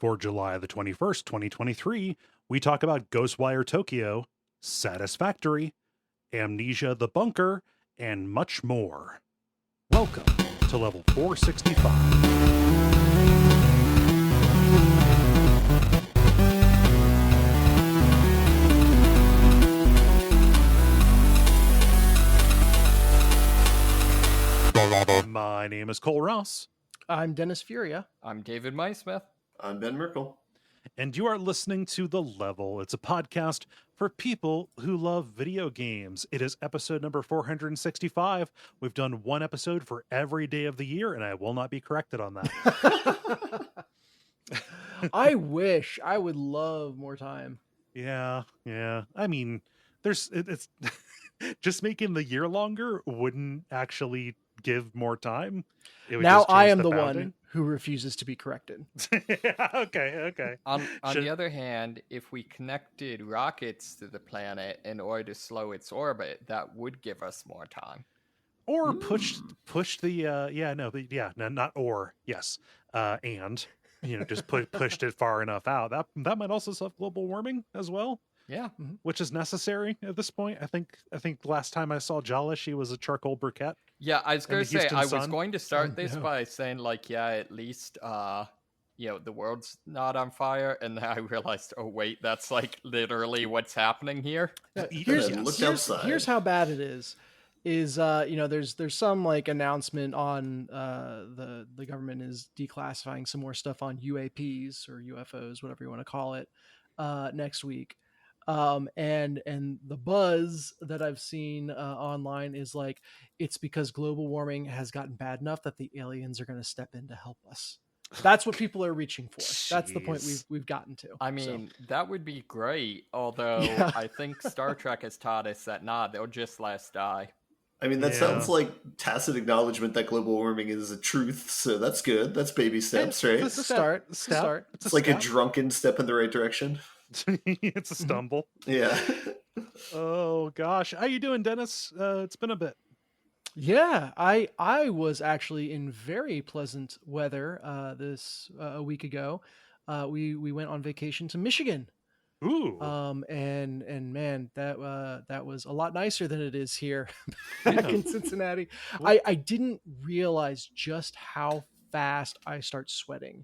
For July the 21st, 2023, we talk about Ghostwire Toykyo, Satisfactory, Amnesia the Bunker, and much more. Welcome to level 465. My name is Kole Ross. I'm Dennis Furia. I'm David Mysmith. I'm Ben Merkel. And you are listening to The Level. It's a podcast for people who love video games. It is episode number 465. We've done one episode for every day of the year, and I will not be corrected on that. I wish. I would love more time. Yeah. I mean, it's just making the year longer wouldn't actually give more time. Now I am the one who refuses to be corrected. Yeah, okay. On the other hand, if we connected rockets to the planet in order to slow its orbit, that would give us more time. Or push the and just pushed it far enough out. That might also solve global warming as well. Yeah, which is necessary at this point. I think last time I saw Jala, she was a charcoal briquette. Yeah, I was going to say, I was sun. going to start this by saying, at least, the world's not on fire. And then I realized, oh, wait, that's literally what's happening here. Here's how bad it is there's some announcement on the government is declassifying some more stuff on UAPs or UFOs, whatever you want to call it, next week. And the buzz that I've seen online is it's because global warming has gotten bad enough that the aliens are going to step in to help us. That's what people are reaching for. That's the point we've gotten to. I mean, that would be great. Although I think Star Trek has taught us that they'll just let us die. I mean, that sounds like tacit acknowledgement that global warming is a truth. So that's good. That's baby steps, right? It's a start. It's like a drunken step in the right direction. It's a stumble. Yeah. Oh gosh, how you doing, Dennis? It's been a bit. Yeah, I was actually in very pleasant weather a week ago. We went on vacation to Michigan. Ooh. And man, that was a lot nicer than it is here back in Cincinnati. I didn't realize just how fast I start sweating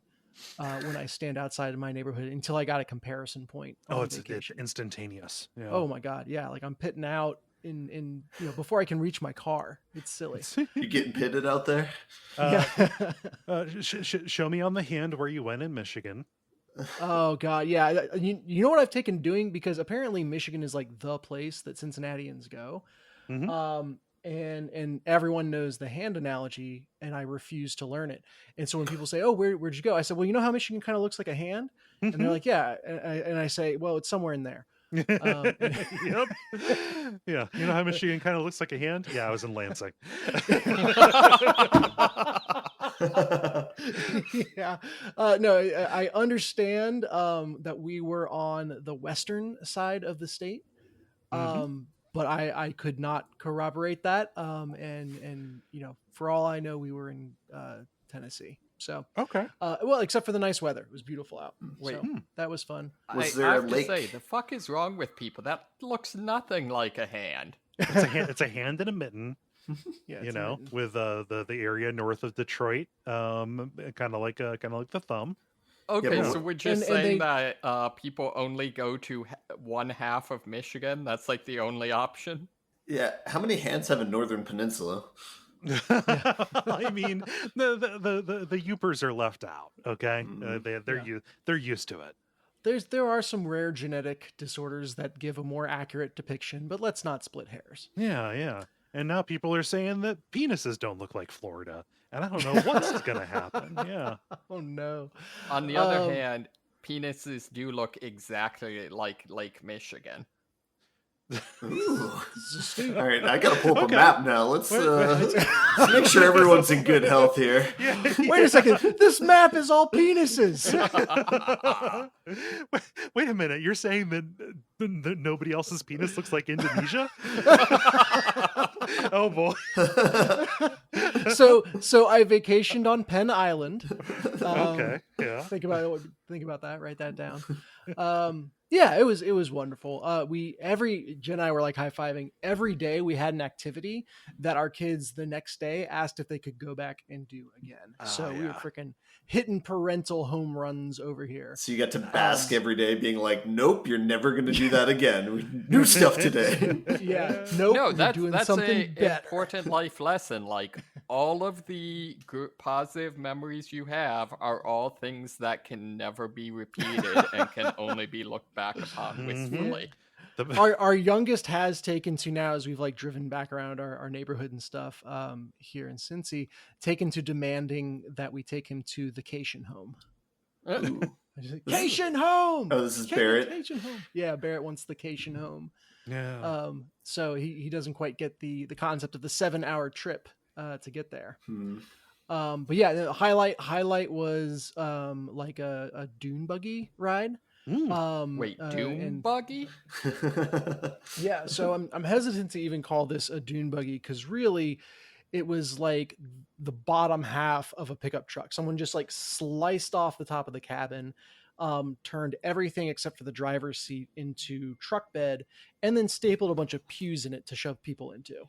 when I stand outside of my neighborhood until I got a comparison point. It's instantaneous. Yeah. Oh my God. Yeah. I'm pitting out in before I can reach my car. It's silly. You getting pitted out there? Show me on the hand where you went in Michigan. Oh God. Yeah. You know what I've taken doing, because apparently Michigan is the place that Cincinnatians go. Mm-hmm. And everyone knows the hand analogy, and I refuse to learn it. And so when people say, "Oh, where'd you go?" I said, "Well, you know how Michigan kind of looks like a hand?" And they're like, "Yeah." And I say, "Well, it's somewhere in there." Yep. Yeah. You know how Michigan kind of looks like a hand? Yeah, I was in Lansing. Yeah. No, I understand that we were on the western side of the state. But I could not corroborate that. And for all I know, we were in Tennessee. So okay. Well, except for the nice weather, it was beautiful out. Wait, so that was fun. Was there I have a to lake? say, the fuck is wrong with people? That looks nothing like a hand. It's a hand and a mitten. Yeah, with the area north of Detroit, kind of like the thumb. Okay, Yeah, so we're just saying that people only go to one half of Michigan. That's the only option. Yeah. How many hands have a northern peninsula? I mean, the Yoopers are left out. Okay, they're used to it. There are some rare genetic disorders that give a more accurate depiction, but let's not split hairs. Yeah. And now people are saying that penises don't look like Florida, and I don't know what's going to happen. Yeah. Oh no. On the other hand, penises do look exactly like Lake Michigan. Ooh. Astute. All right, I gotta pull up Okay. a map now. Let's make sure everyone's in good health here. Yeah, Wait a second. This map is all penises. Wait a minute. You're saying that nobody else's penis looks like Indonesia? Oh boy. So I vacationed on Penn Island. Okay. Yeah. Think about that. Write that down. Yeah, it was wonderful. Jen and I were like high-fiving. Every day we had an activity that our kids the next day asked if they could go back and do again. So we were freaking hitting parental home runs over here. So you got to bask every day being like, nope, you're never going to do that again. New stuff today. Yeah. Nope. No, you're doing that's something an better. important life lesson. Like, all of the positive memories you have are all things that can never be repeated and can only be looked back upon wistfully. Our youngest has taken to now, as we've like driven back around our neighborhood and stuff here in Cincy, taken to demanding that we take him to the Cation home. Cation home. Oh, this is Barrett. Cation home. Yeah, Barrett wants the Cation home. Yeah. So he doesn't quite get the concept of the 7-hour trip to get there. But yeah, the highlight was like a dune buggy ride. Wait, dune buggy? Yeah, so I'm hesitant to even call this a dune buggy because really it was like the bottom half of a pickup truck. Someone just like sliced off the top of the cabin, turned everything except for the driver's seat into truck bed, and then stapled a bunch of pews in it to shove people into.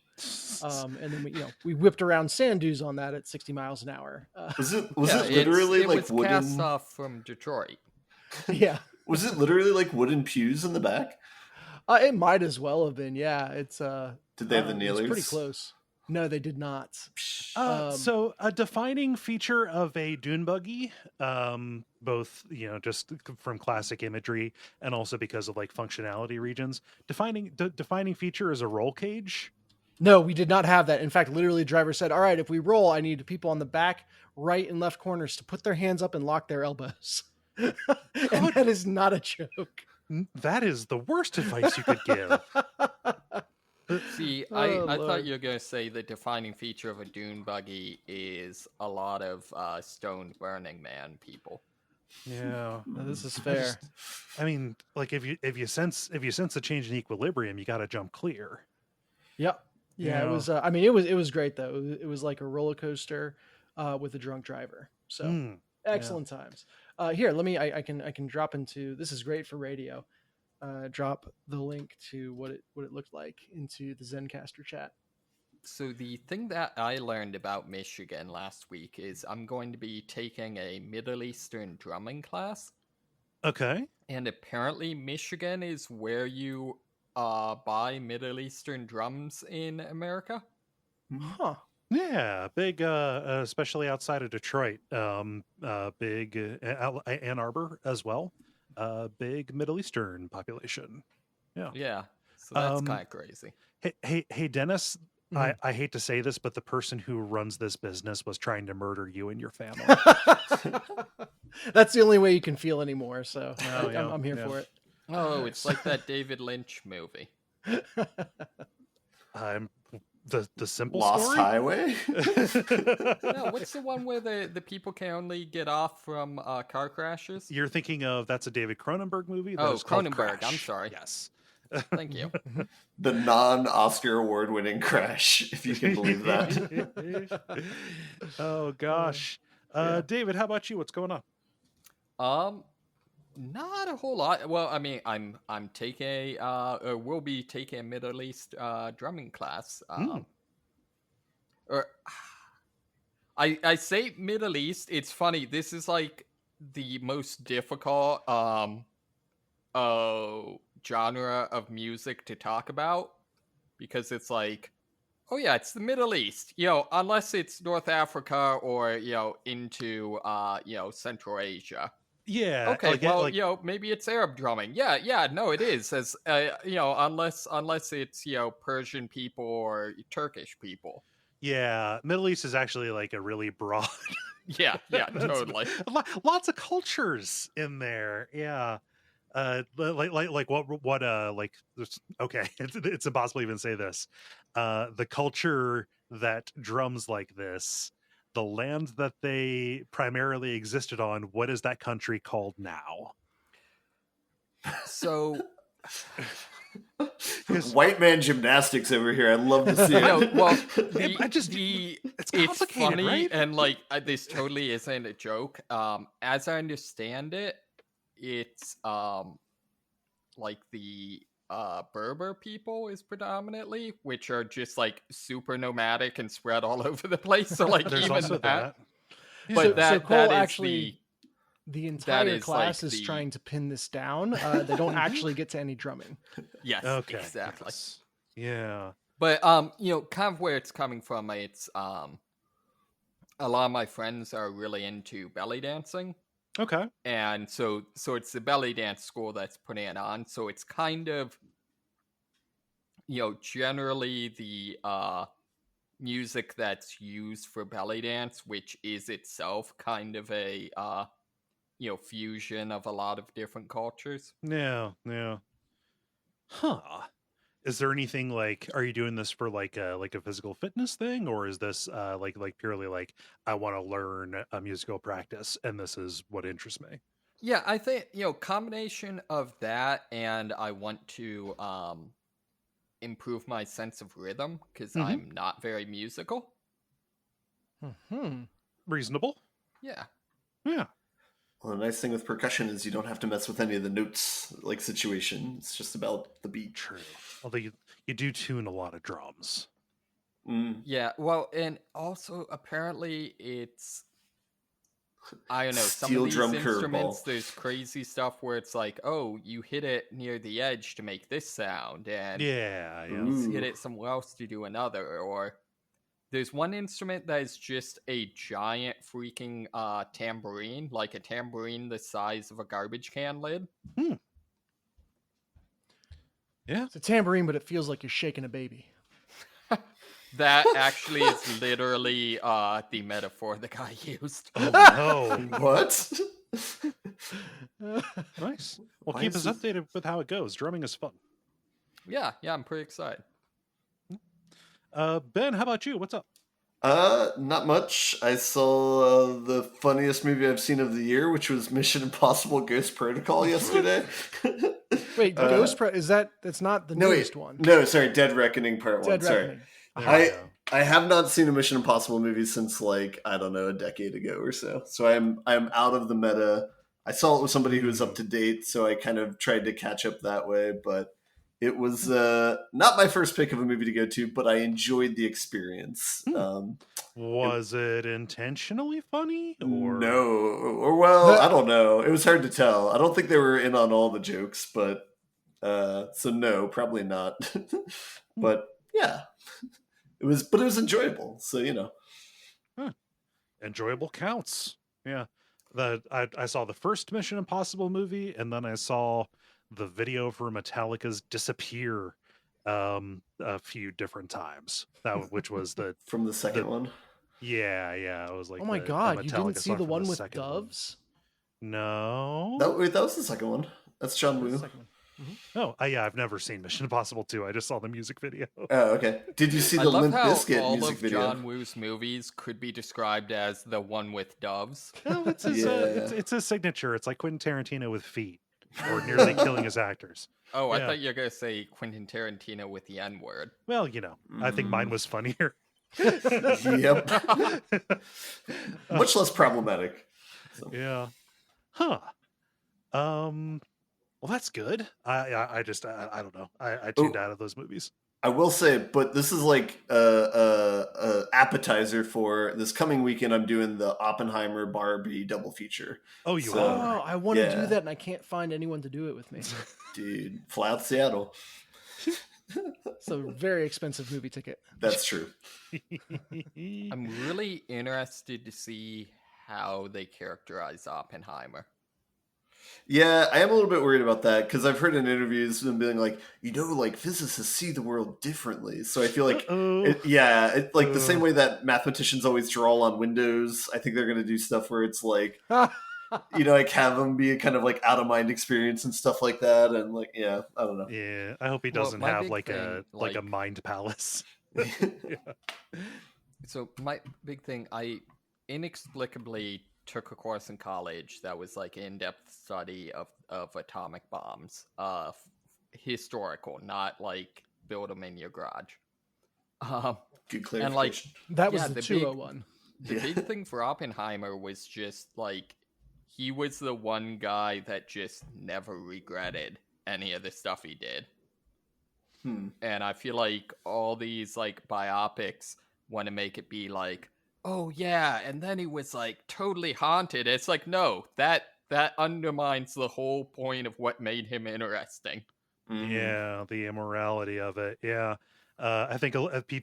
And then we whipped around sand dunes on that at 60 miles an hour. Was it literally it like was wooden? cast off from Detroit. Yeah. Was it literally like wooden pews in the back? It might as well have been. Yeah, it's Did they have the nailers? It's pretty close. No, they did not. So a defining feature of a dune buggy, both just from classic imagery and also because of like functionality regions, defining feature is a roll cage. No, we did not have that. In fact, literally, the driver said, "All right, if we roll, I need people on the back, right, and left corners to put their hands up and lock their elbows." And that is not a joke. That is the worst advice you could give. See, I thought you were going to say the defining feature of a dune buggy is a lot of stone Burning Man people. Yeah, no, this is fair. I mean, like if you sense a change in equilibrium, you got to jump clear. Yep. Yeah, it was. It was great though. It was like a roller coaster with a drunk driver. So excellent times. Here, let me. I can drop into. This is great for radio. Drop the link to what it looked like into the Zencaster chat. So the thing that I learned about Michigan last week is I'm going to be taking a Middle Eastern drumming class. Okay. And apparently Michigan is where you buy Middle Eastern drums in America. Huh. Yeah, big, especially outside of Detroit. Big Ann Arbor as well. Big Middle Eastern population. Yeah. Yeah. So that's kind of crazy. Hey, Dennis. I hate to say this, but the person who runs this business was trying to murder you and your family. That's the only way you can feel anymore. So I'm here for it. Oh, it's like that David Lynch movie. The simple Lost story? Highway? No, what's the one where the people can only get off from car crashes? You're thinking of that's a David Cronenberg movie? That Oh, is called Cronenberg. Crash. I'm sorry. Yes. Thank you. The non-Oscar award-winning Crash, if you can believe that. Oh gosh. David, how about you? What's going on? Not a whole lot. Well, I mean, I'm taking will be taking a Middle East drumming class. Or I say Middle East. It's funny. This is like the most difficult genre of music to talk about because it's like, oh yeah, it's the Middle East. Unless it's North Africa or into Central Asia. Yeah. Okay. Maybe it's Arab drumming. Yeah. No, it is. As unless it's Persian people or Turkish people. Yeah, Middle East is actually like a really broad. Yeah, totally. Lots of cultures in there. Yeah. like what like okay, it's impossible to even say this. The culture that drums like this, the land that they primarily existed on, what is that country called now? So white man gymnastics over here. I'd love to see it. No, well, it's funny, right? and like this totally isn't a joke. As I understand it, it's like the Berber people is predominantly, which are just like super nomadic and spread all over the place. So like There's even also that. But so Kole that is actually, the entire class like is trying to pin this down. They don't actually get to any drumming. Yes, okay, exactly. Yes. Yeah. But kind of where it's coming from, it's a lot of my friends are really into belly dancing. Okay. And so it's the belly dance school that's putting it on. So it's kind of, generally the music that's used for belly dance, which is itself kind of a fusion of a lot of different cultures. Yeah. Huh. Is there anything like, are you doing this for like a physical fitness thing, or is this like purely like, I want to learn a musical practice and this is what interests me? Yeah, I think, combination of that, and I want to improve my sense of rhythm because I'm not very musical. Reasonable. Yeah. Well, the nice thing with percussion is you don't have to mess with any of the notes like situation. It's just about the beat. True. Although you do tune a lot of drums. Yeah, well, and also apparently it's, I don't know, some of these instruments, there's crazy stuff where it's like, oh, you hit it near the edge to make this sound, and you hit it somewhere else to do another, or there's one instrument that is just a giant freaking tambourine, like a tambourine the size of a garbage can lid. Yeah. It's a tambourine, but it feels like you're shaking a baby. That actually is literally the metaphor the guy used. Oh, no. What? Nice. Well, keep us updated with how it goes. Drumming is fun. Yeah, I'm pretty excited. Ben, how about you? What's up? Not much. I saw the funniest movie I've seen of the year, which was Mission Impossible Ghost Protocol yesterday. Wait, that's not the newest one. No, sorry, Dead Reckoning Part 1. Reckoning. I have not seen a Mission Impossible movie since like, I don't know, a decade ago or so. So I'm out of the meta. I saw it with somebody who was up to date, so I kind of tried to catch up that way, but it was not my first pick of a movie to go to, but I enjoyed the experience. Was it intentionally funny? Or... No. Or, well, I don't know. It was hard to tell. I don't think they were in on all the jokes, but so no, probably not. But yeah, it was enjoyable. So, Enjoyable counts. Yeah. I saw the first Mission Impossible movie, and then I saw the video for Metallica's Disappear a few different times. Which was from the second one. Yeah. It was like, oh my god, you didn't see the one with doves? No. That was the second one. That's John Woo. Oh, yeah, I've never seen Mission Impossible 2. I just saw the music video. Oh, okay. Did you see the Limp Bizkit music video? All of John Woo's movies could be described as the one with doves. No, it's his signature. It's like Quentin Tarantino with feet, or nearly killing his actors. Oh, I thought you were going to say Quentin Tarantino with the N-word. Well, I think mine was funnier. Yep. Much less problematic. So. Yeah. Huh. Well, that's good. I just I don't know. I tuned out of those movies. I will say, but this is like a appetizer for this coming weekend. I'm doing the Oppenheimer Barbie double feature. Oh, you are? Oh, I want to do that, and I can't find anyone to do it with me. Dude, fly out Seattle. It's a very expensive movie ticket. That's true. I'm really interested to see how they characterize Oppenheimer. Yeah, I am a little bit worried about that because I've heard in interviews them being like, like physicists see the world differently. So I feel like, the same way that mathematicians always draw on windows, I think they're going to do stuff where it's like, like have them be a kind of like out of mind experience and stuff like that. And like, yeah, I don't know. Yeah, I hope he doesn't have like a mind palace. Yeah. So my big thing, I inexplicably took a course in college that was like in-depth study of atomic bombs, historical, not like build them in your garage. Good clarification. And like that was the 201. The big thing for Oppenheimer was just like he was the one guy that just never regretted any of the stuff he did. And I feel like all these like biopics want to make it be like, oh yeah, and then he was like totally haunted. It's like, no, that undermines the whole point of what made him interesting. Yeah, the immorality of it. Yeah. I think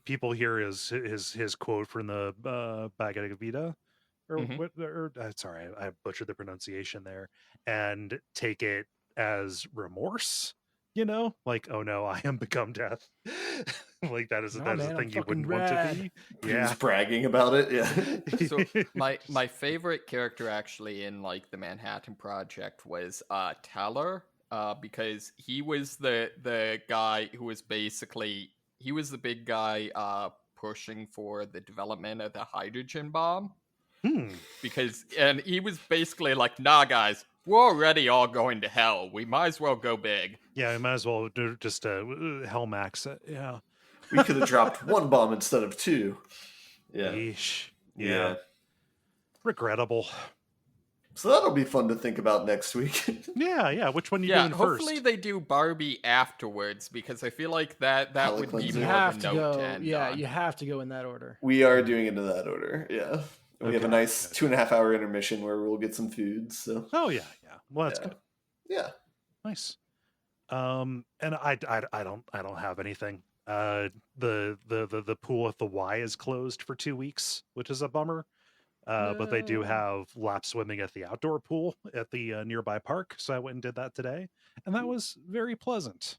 people hear his quote from the Bhagavad Gita, or sorry, I butchered the pronunciation there, and take it as remorse. Like, oh no, I am become death. Like that is a thing you wouldn't want to be. Yeah, he's bragging about it. Yeah. So my favorite character actually in like the Manhattan Project was Teller, because he was the guy who was basically he was the big guy pushing for the development of the hydrogen bomb. And he was basically like, nah, guys, we're already all going to hell. We might as well go big. Yeah, we might as well do just hell max it. Yeah. We could have dropped one bomb instead of two. Yeah. Yeesh. Yeah. Regrettable. So that'll be fun to think about next week. Yeah. Which one you doing first? Hopefully they do Barbie afterwards, because I feel like that would be more of a note to end on. You have to go in that order. We are doing it in that order. Yeah. We have a nice 2.5-hour intermission where we'll get some food. So. Oh yeah. Well, that's good. Yeah. Nice. And I don't have anything. The pool at the Y is closed for 2 weeks, which is a bummer. But they do have lap swimming at the outdoor pool at the nearby park, so I went and did that today, and that was very pleasant.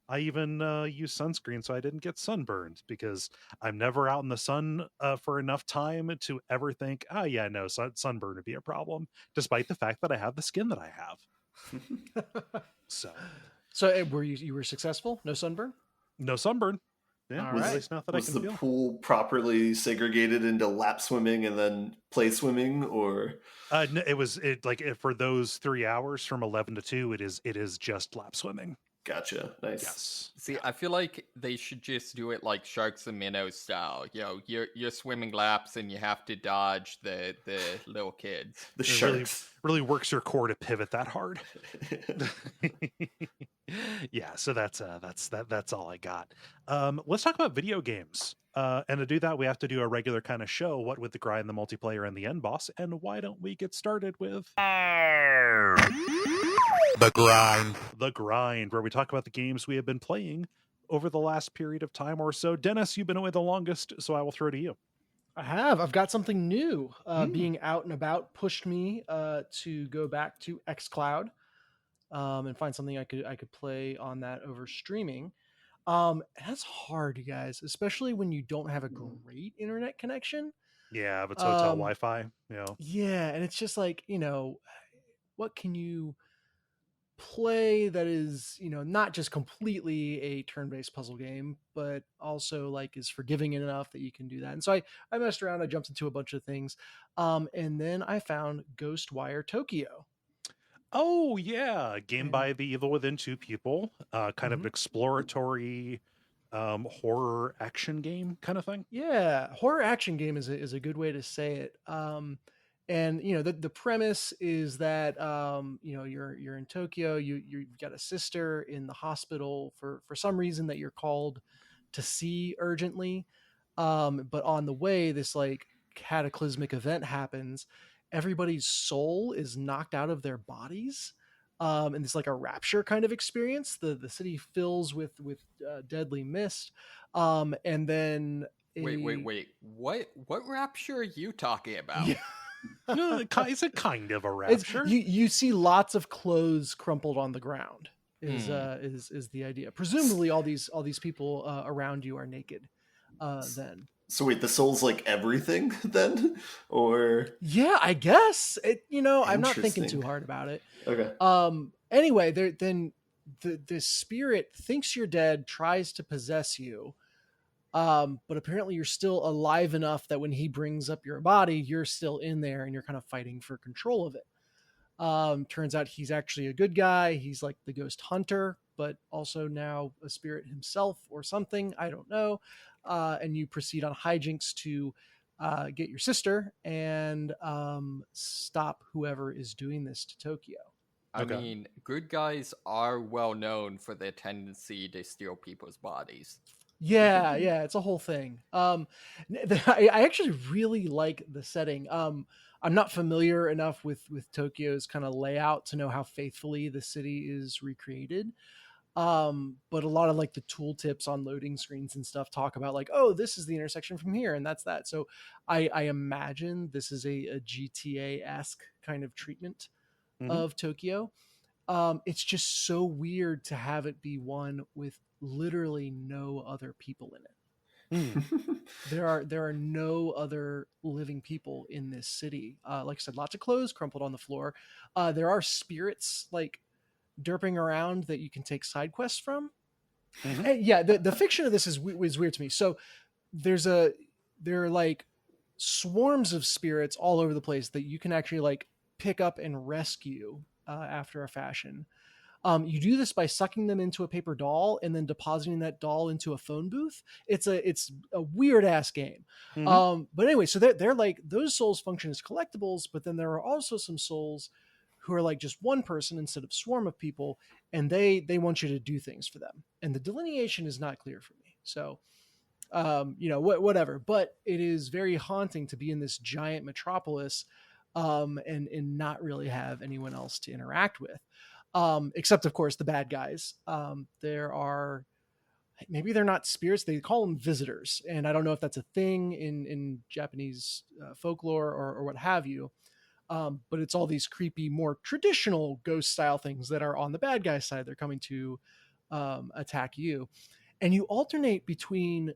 I even used sunscreen so I didn't get sunburned, because I'm never out in the sun for enough time to ever think, sunburn would be a problem, despite the fact that I have the skin that I have. So were you were successful? No sunburn? No sunburn. Yeah, was the pool properly segregated into lap swimming and then play swimming, or? No, it was for those 3 hours from 11 to 2. It is just lap swimming. Gotcha. Nice. Yes. See, I feel like they should just do it like Sharks and Minnows style. You're swimming laps and you have to dodge the little kids. The sharks really works your core to pivot that hard. Yeah, so that's all I got. Let's talk about video games. And to do that, we have to do a regular kind of show. What with the grind, the multiplayer, and the end boss? And why don't we get started with the grind, where we talk about the games we have been playing over the last period of time or so. Dennis, you've been away the longest, so I will throw to you. I've got something new. Being out and about pushed me to go back to xCloud and find something I could play on that over streaming. That's hard, you guys, especially when you don't have a great internet connection. Yeah, if it's hotel Wi-Fi. Yeah, and it's just like, what can you play that is, not just completely a turn-based puzzle game, but also like is forgiving enough that you can do that. And so I messed around, I jumped into a bunch of things. And then I found Ghostwire Toykyo. Oh yeah, game by the Evil Within 2 people, kind of an exploratory horror action game kind of thing. Yeah, horror action game is a good way to say it. And the premise is that you're in Tokyo, you've got a sister in the hospital for some reason that you're called to see urgently. But on the way, this like cataclysmic event happens. Everybody's soul is knocked out of their bodies. And it's like a rapture kind of experience. The city fills with deadly mist. And then wait. What rapture are you talking about? Yeah. It's a kind of a rapture. You see lots of clothes crumpled on the ground. Is the idea? Presumably, all these people around you are naked. Then So wait, the soul's like everything then, or yeah, I guess it. I'm not thinking Interesting. too hard about it. okay? Anyway, then the spirit thinks you're dead, tries to possess you. But apparently you're still alive enough that when he brings up your body, you're still in there and you're kind of fighting for control of it. Turns out he's actually a good guy. He's like the ghost hunter, but also now a spirit himself or something. I don't know. And you proceed on hijinks to get your sister and stop whoever is doing this to Toykyo. I mean, good guys are well known for their tendency to steal people's bodies. Yeah, it's a whole thing. I actually really like the setting. I'm not familiar enough with Tokyo's kind of layout to know how faithfully the city is recreated. But a lot of like the tooltips on loading screens and stuff talk about like, oh, this is the intersection from here, and that's that. So I imagine this is a GTA-esque kind of treatment of Tokyo. It's just so weird to have it be one with literally no other people in it. There are no other living people in this city. Like I said, lots of clothes crumpled on the floor. There are spirits like derping around that you can take side quests from. And yeah, the fiction of this is weird to me. So there are like swarms of spirits all over the place that you can actually like pick up and rescue after a fashion. You do this by sucking them into a paper doll and then depositing that doll into a phone booth. It's a weird ass game. But anyway, so they're like, those souls function as collectibles, but then there are also some souls who are like just one person instead of swarm of people, and they want you to do things for them. And the delineation is not clear for me. So whatever. But it is very haunting to be in this giant metropolis and not really have anyone else to interact with. Except of course the bad guys. There are, maybe they're not spirits, they call them visitors, and I don't know if that's a thing in Japanese folklore or what have you. But it's all these creepy, more traditional ghost style things that are on the bad guy side. They're coming to attack you, and you alternate between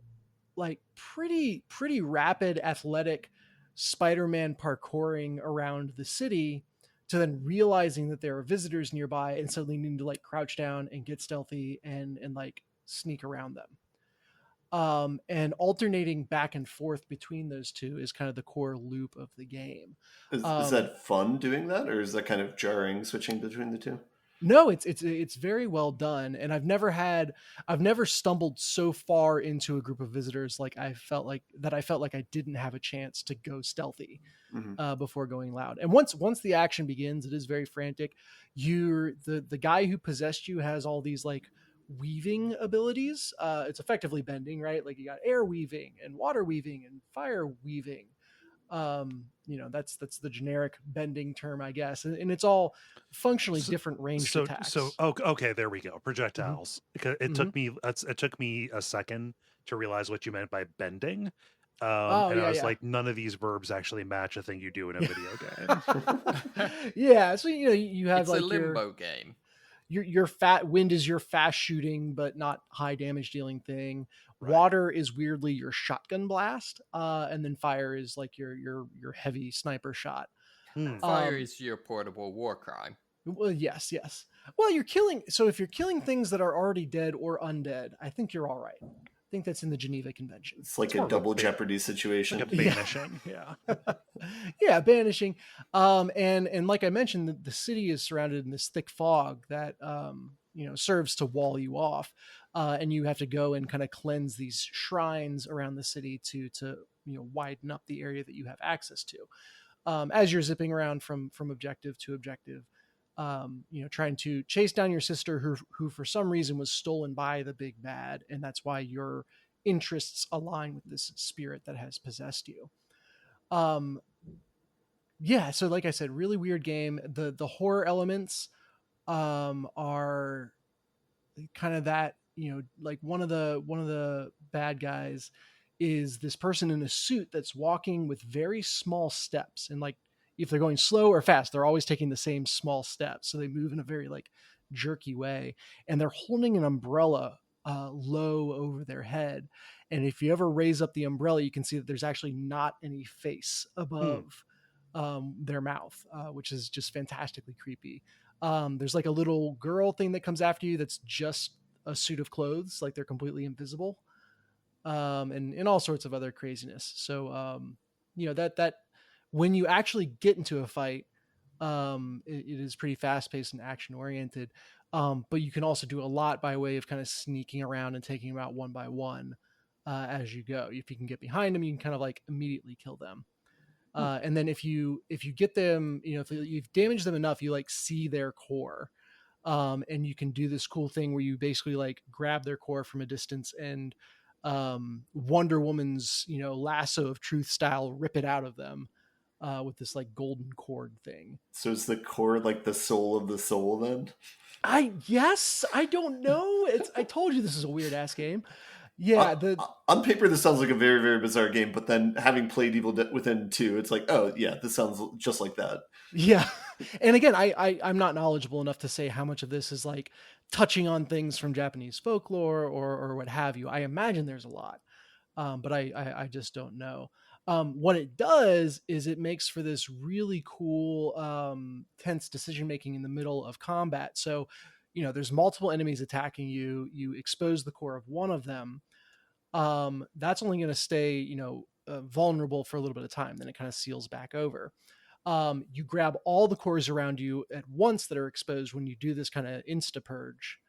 like pretty rapid, athletic Spider-Man parkouring around the city to then realizing that there are visitors nearby and suddenly needing to like crouch down and get stealthy and like sneak around them. And alternating back and forth between those two is kind of the core loop of the game. Is that fun doing that, or is that kind of jarring switching between the two? No, it's very well done, and I've never stumbled so far into a group of visitors like I felt like I didn't have a chance to go stealthy before going loud. And once the action begins, it is very frantic. The guy who possessed you has all these like weaving abilities. It's effectively bending, right? Like you got air weaving and water weaving and fire weaving. That's the generic bending term, I guess, and it's all functionally different ranged attacks. So okay, there we go. Projectiles. It took me a second to realize what you meant by bending. I was like, none of these verbs actually match a thing you do in a video game. Yeah, so you have it's like a limbo game. Your fat wind is your fast shooting but not high damage dealing thing. Right. Water is weirdly your shotgun blast, and then fire is like your heavy sniper shot. Fire is your portable war crime. Well, yes. Well, you're killing. So if you're killing things that are already dead or undead, I think you're all right. I think that's in the Geneva Convention. It's like a double jeopardy situation. Like a banishing. Yeah, banishing. And like I mentioned, the city is surrounded in this thick fog that serves to wall you off, and you have to go and kind of cleanse these shrines around the city to widen up the area that you have access to. As you're zipping around from objective to objective, trying to chase down your sister who for some reason was stolen by the big bad, and that's why your interests align with this spirit that has possessed you. So like I said, really weird game. The horror elements are kind of that, like one of the bad guys is this person in a suit that's walking with very small steps, and like if they're going slow or fast, they're always taking the same small steps, so they move in a very like jerky way, and they're holding an umbrella low over their head. And if you ever raise up the umbrella, you can see that there's actually not any face above their mouth, which is just fantastically creepy. There's like a little girl thing that comes after you that's just a suit of clothes, like they're completely invisible, and all sorts of other craziness. So, that when you actually get into a fight, it is pretty fast paced and action oriented. But you can also do a lot by way of kind of sneaking around and taking them out one by one as you go. If you can get behind them, you can kind of like immediately kill them. And then if you get them, if you've damaged them enough, you like see their core. And you can do this cool thing where you basically like grab their core from a distance and Wonder Woman's, lasso of truth style, rip it out of them with this like golden cord thing. So is the core like the soul of the soul then? I don't know. I told you this is a weird ass game. Yeah, on paper this sounds like a very, very bizarre game, but then having played Evil Within 2, it's like, oh yeah, this sounds just like that. Yeah. And again, I'm not knowledgeable enough to say how much of this is like touching on things from Japanese folklore or what have you. I imagine there's a lot, but I just don't know. What it does is it makes for this really cool, tense decision making in the middle of combat. So, there's multiple enemies attacking you. You expose the core of one of them. That's only going to stay, vulnerable for a little bit of time. Then it kind of seals back over. You grab all the cores around you at once that are exposed when you do this kind of insta purge.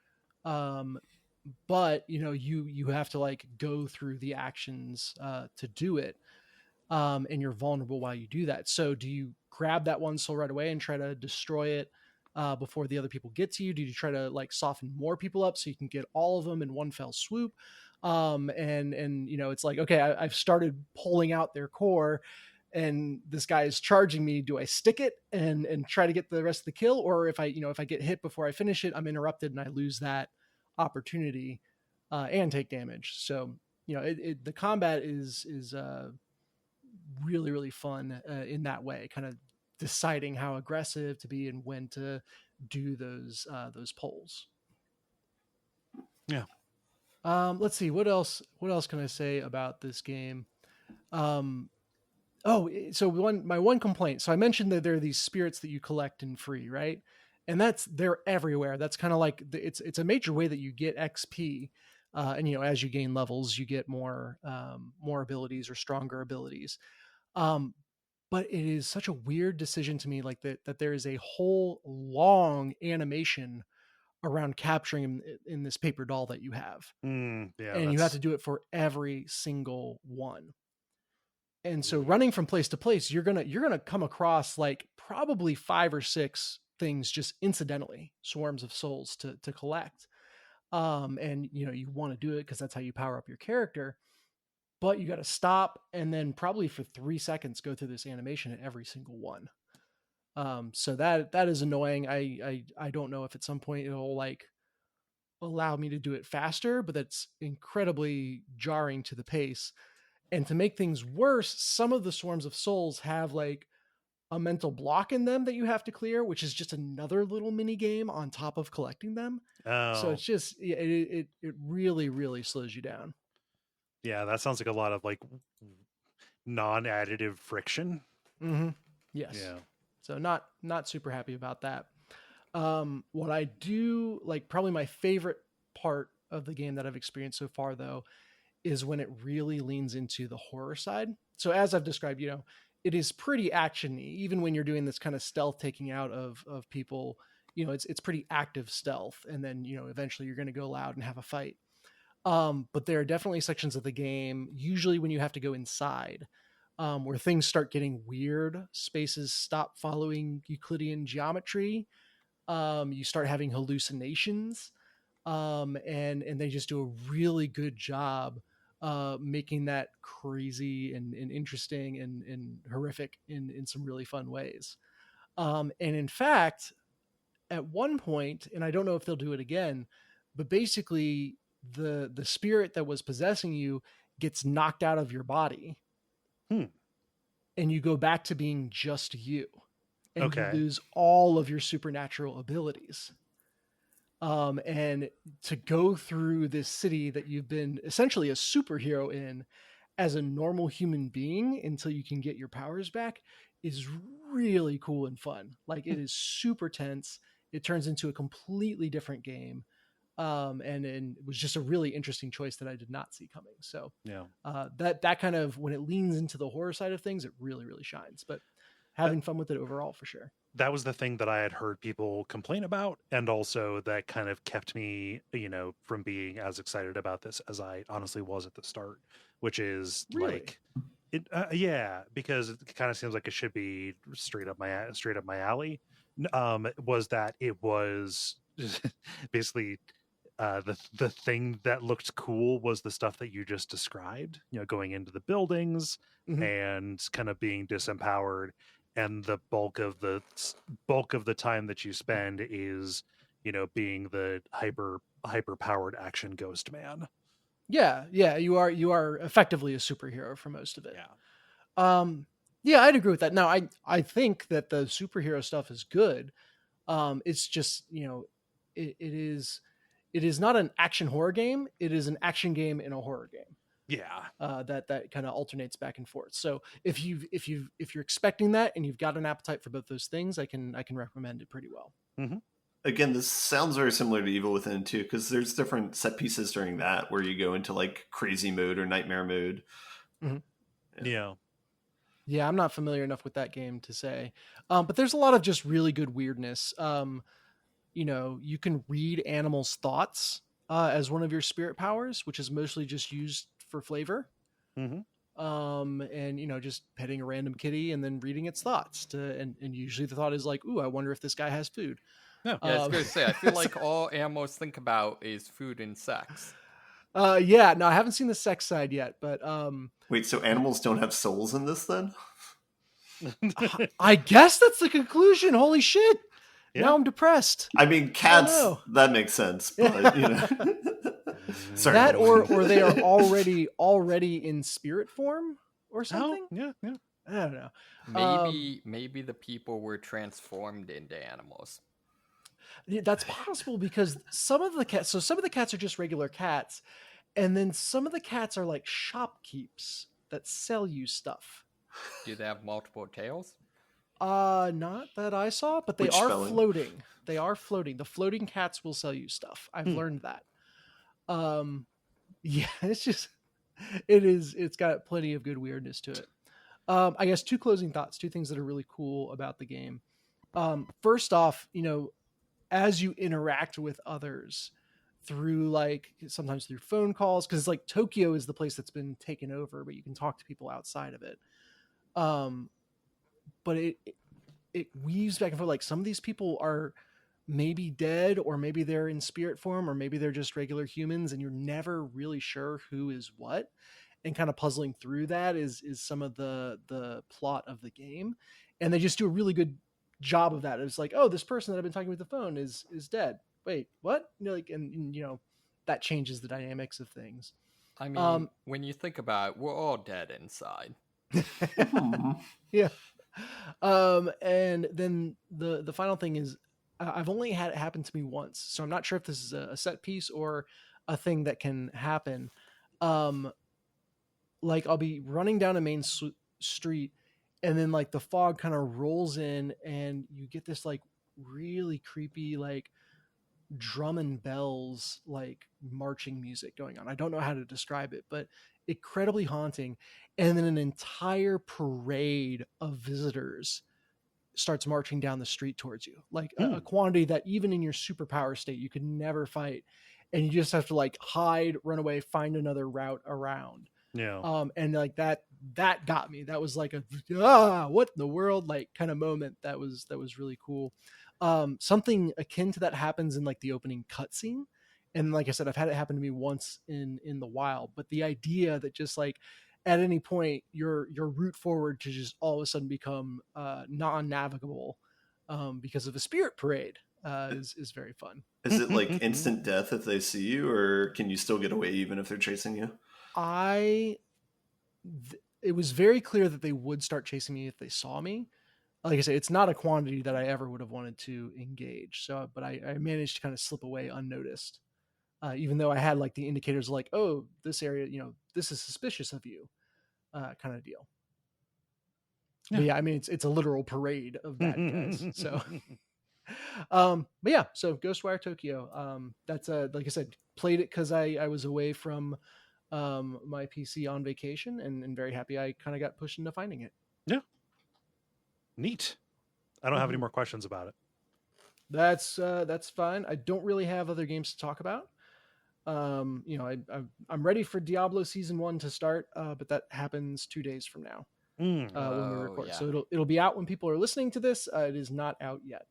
But you have to like go through the actions to do it. And you're vulnerable while you do that. So do you grab that one soul right away and try to destroy it before the other people get to you? Do you try to like soften more people up so you can get all of them in one fell swoop? And it's like, okay, I've started pulling out their core and this guy is charging me. Do I stick it and try to get the rest of the kill? Or if I get hit before I finish it, I'm interrupted and I lose that opportunity and take damage. So, the combat is really, really fun in that way, kind of deciding how aggressive to be and when to do those polls. Yeah. Let's see, what else can I say about this game? So my one complaint. So I mentioned that there are these spirits that you collect and free, right? And they're everywhere. That's kind of like it's a major way that you get XP. And as you gain levels, you get more abilities or stronger abilities. But it is such a weird decision to me, like that there is a whole long animation around capturing him in this paper doll that you have. And you have to do it for every single one. And so running from place to place, you're gonna come across like probably 5 or 6 things just incidentally, swarms of souls to collect. And you want to do it because that's how you power up your character. But you got to stop and then probably for 3 seconds go through this animation at every single one. So that is annoying. I don't know if at some point it'll like allow me to do it faster, but that's incredibly jarring to the pace. And to make things worse, some of the swarms of souls have like a mental block in them that you have to clear, which is just another little mini game on top of collecting them. So it's just it really, really slows you down. Yeah, that sounds like a lot of like non-additive friction. Mm-hmm. Yes. Yeah. So not super happy about that. What I do like, probably my favorite part of the game that I've experienced so far, though, is when it really leans into the horror side. So as I've described, it is pretty actiony. Even when you're doing this kind of stealth taking out of people, it's pretty active stealth. And then eventually you're going to go loud and have a fight. But there are definitely sections of the game, usually when you have to go inside, where things start getting weird. Spaces stop following Euclidean geometry. You start having hallucinations, and they just do a really good job making that crazy and interesting and horrific in some really fun ways. And in fact, at one point, and I don't know if they'll do it again, but basically the spirit that was possessing you gets knocked out of your body. And you go back to being just you. And you lose all of your supernatural abilities. And to go through this city that you've been essentially a superhero in as a normal human being until you can get your powers back is really cool and fun. Like, it is super tense. It turns into a completely different game. And it was just a really interesting choice that I did not see coming. So Yeah. That kind of, when it leans into the horror side of things, it really, really shines. But having fun with it overall, for sure. That was the thing that I had heard people complain about, and also that kind of kept me, from being as excited about this as I honestly was at the start, which is Really? like it. Yeah, because it kind of seems like it should be straight up my alley. Was that it was basically the thing that looked cool was the stuff that you just described, going into the buildings and kind of being disempowered, and the bulk of the time that you spend is being the hyper powered action ghost man. Yeah, you are effectively a superhero for most of it. Yeah. Yeah, I'd agree with that. Now, I think that the superhero stuff is good. It's just, it is not an action horror game. It is an action game in a horror game. Yeah. That kind of alternates back and forth. So if you're expecting that and you've got an appetite for both those things, I can recommend it pretty well. Mm-hmm. Again, this sounds very similar to Evil Within too, because there's different set pieces during that where you go into like crazy mode or nightmare mode. Yeah. Yeah, I'm not familiar enough with that game to say, but there's a lot of just really good weirdness. You can read animals' thoughts as one of your spirit powers, which is mostly just used for flavor. And just petting a random kitty and then reading its thoughts and usually the thought is like, ooh, I wonder if this guy has food. Yeah, I was gonna say, I feel like all animals think about is food and sex. Yeah, no, I haven't seen the sex side yet, but wait, so animals don't have souls in this then? I guess that's the conclusion. Holy shit. Yeah. Now I'm depressed. I mean, cats, that makes sense, but Sorry. That or they are already in spirit form or something. Oh, yeah. I don't know. Maybe the people were transformed into animals. That's possible, because some of the cats are just regular cats, and then some of the cats are like shopkeeps that sell you stuff. Do they have multiple tails? Not that I saw, but they are floating. They are floating. The floating cats will sell you stuff. I've learned that. Yeah, it's got plenty of good weirdness to it. I guess two closing thoughts, two things that are really cool about the game. First off, as you interact with others through sometimes through phone calls, because like Toykyo is the place that's been taken over, but you can talk to people outside of it. But it weaves back and forth. Like, some of these people are maybe dead, or maybe they're in spirit form, or maybe they're just regular humans, and you're never really sure who is what. And kind of puzzling through that is some of the plot of the game. And they just do a really good job of that. It's like, oh, this person that I've been talking with the phone is dead. Wait, what? And that changes the dynamics of things. I mean, when you think about it, we're all dead inside. Yeah. And then the final thing is, I've only had it happen to me once, so I'm not sure if this is a set piece or a thing that can happen. Like, I'll be running down a main street, and then like the fog kind of rolls in, and you get this like really creepy like drum and bells like marching music going on. I don't know how to describe it, but incredibly haunting. And then an entire parade of visitors starts marching down the street towards you, like a quantity that even in your superpower state you could never fight, and you just have to like hide, run away, find another route around. Yeah. And like that got me. That was like a what in the world like kind of moment. That was really cool. Something akin to that happens in like the opening cutscene, and like I said, I've had it happen to me once in the wild. But the idea that just like at any point your route forward to just all of a sudden become non-navigable because of a spirit parade is very fun. Is it like instant death if they see you, or can you still get away even if they're chasing you? It was very clear that they would start chasing me if they saw me. like I say, it's not a quantity that I ever would have wanted to engage. So, but I managed to kind of slip away unnoticed, even though I had like the indicators like, oh, this area, this is suspicious of you, kind of deal. Yeah. But yeah, I mean, it's a literal parade of bad guys. So, but yeah, so Ghostwire Toykyo. That's like I said, played it because I was away from my PC on vacation, and very happy I kind of got pushed into finding it. Yeah, neat. I don't have any more questions about it. That's fine. I don't really have other games to talk about. I'm ready for Diablo Season 1 to start, but that happens 2 days from now when we record. Yeah. So it'll be out when people are listening to this. It is not out yet.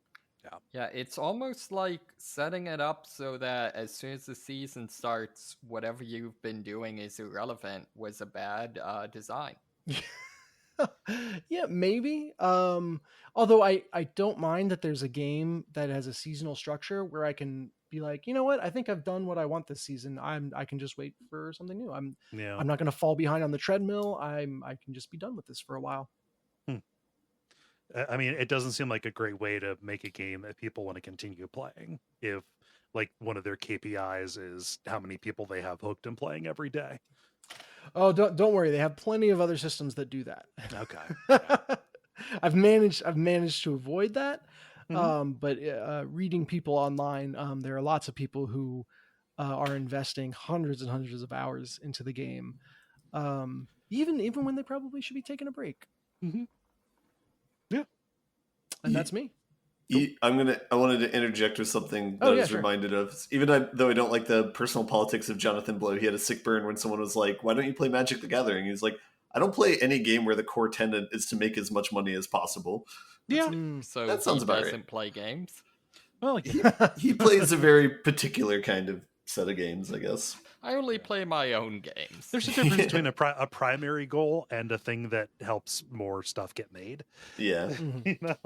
Yeah, it's almost like setting it up so that as soon as the season starts, whatever you've been doing is irrelevant was a bad design. Yeah, maybe. Although I don't mind that there's a game that has a seasonal structure where I can be like, you know what, I think I've done what I want this season. I can just wait for something new. I'm not going to fall behind on the treadmill. I can just be done with this for a while. I mean, it doesn't seem like a great way to make a game that people want to continue playing if like one of their KPIs is how many people they have hooked and playing every day. Oh, don't worry. They have plenty of other systems that do that. Okay. I've managed to avoid that. But reading people online, there are lots of people who are investing hundreds and hundreds of hours into the game, even when they probably should be taking a break. Yeah, and that's me. I wanted to interject with something that I was reminded of. Even though I don't like the personal politics of Jonathan Blow, he had a sick burn when someone was like, "Why don't you play Magic the Gathering?" He's like, "I don't play any game where the core tenet is to make as much money as possible." Yeah, so that sounds about right. He doesn't play games. Well, he plays a very particular kind of set of games, I guess. I only play my own games. There's a difference between a primary goal and a thing that helps more stuff get made. Yeah. You know?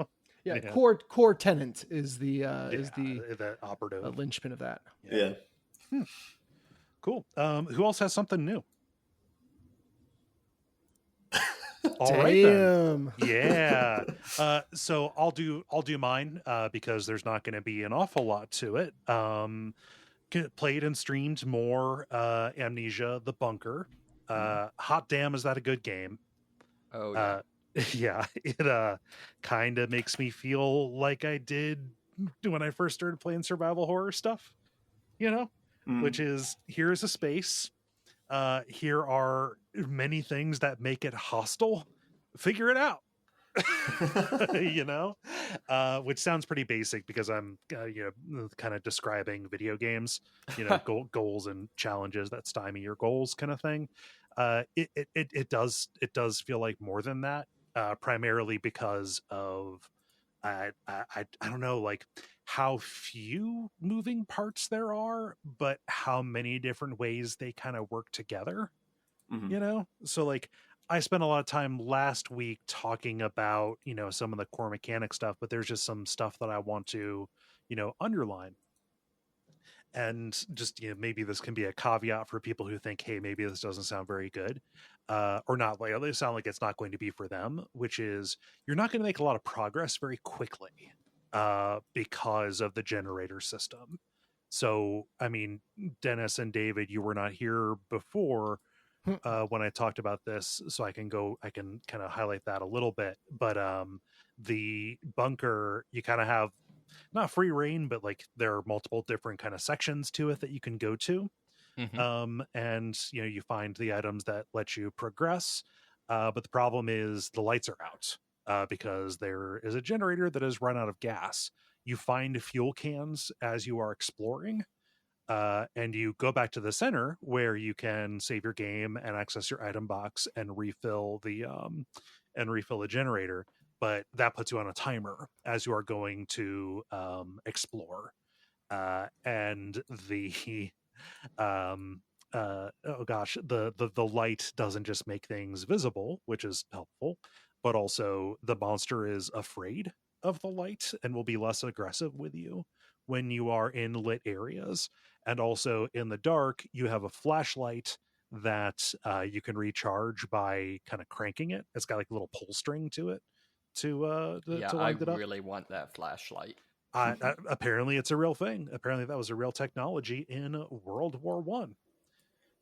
Yeah, core tenant is the operative linchpin of that. Yeah. Cool. Who else has something new? All Damn. right then. Yeah. So I'll do mine because there's not going to be an awful lot to it. Played and streamed more Amnesia: The Bunker. Hot damn, is that a good game? Oh yeah. Yeah, it kind of makes me feel like I did when I first started playing survival horror stuff, which is, here's a space. Here are many things that make it hostile. Figure it out. Which sounds pretty basic because I'm kind of describing video games, goals and challenges that stymie your goals kind of thing. It does feel like more than that, primarily because of I don't know, like how few moving parts there are, but how many different ways they kind of work together. So like I spent a lot of time last week talking about, some of the core mechanic stuff, but there's just some stuff that I want to, underline. And just, maybe this can be a caveat for people who think, hey, maybe this doesn't sound very good, or not. Like, they sound like it's not going to be for them, which is you're not going to make a lot of progress very quickly because of the generator system. So, I mean, Dennis and David, you were not here before when I talked about this, so I can kind of highlight that a little bit. But the bunker, you kind of have not free reign, but like there are multiple different kind of sections to it that you can go to. And you find the items that let you progress, but the problem is the lights are out because there is a generator that has run out of gas. You find fuel cans as you are exploring, and you go back to the center where you can save your game and access your item box and refill the generator. But that puts you on a timer as you are going to explore. And the the light doesn't just make things visible, which is helpful, but also the monster is afraid of the light and will be less aggressive with you when you are in lit areas. And also in the dark, you have a flashlight that you can recharge by kind of cranking it. It's got like a little pull string to it to Yeah, I wind it up. really want that flashlight. Apparently, it's a real thing. Apparently, that was a real technology in World War One.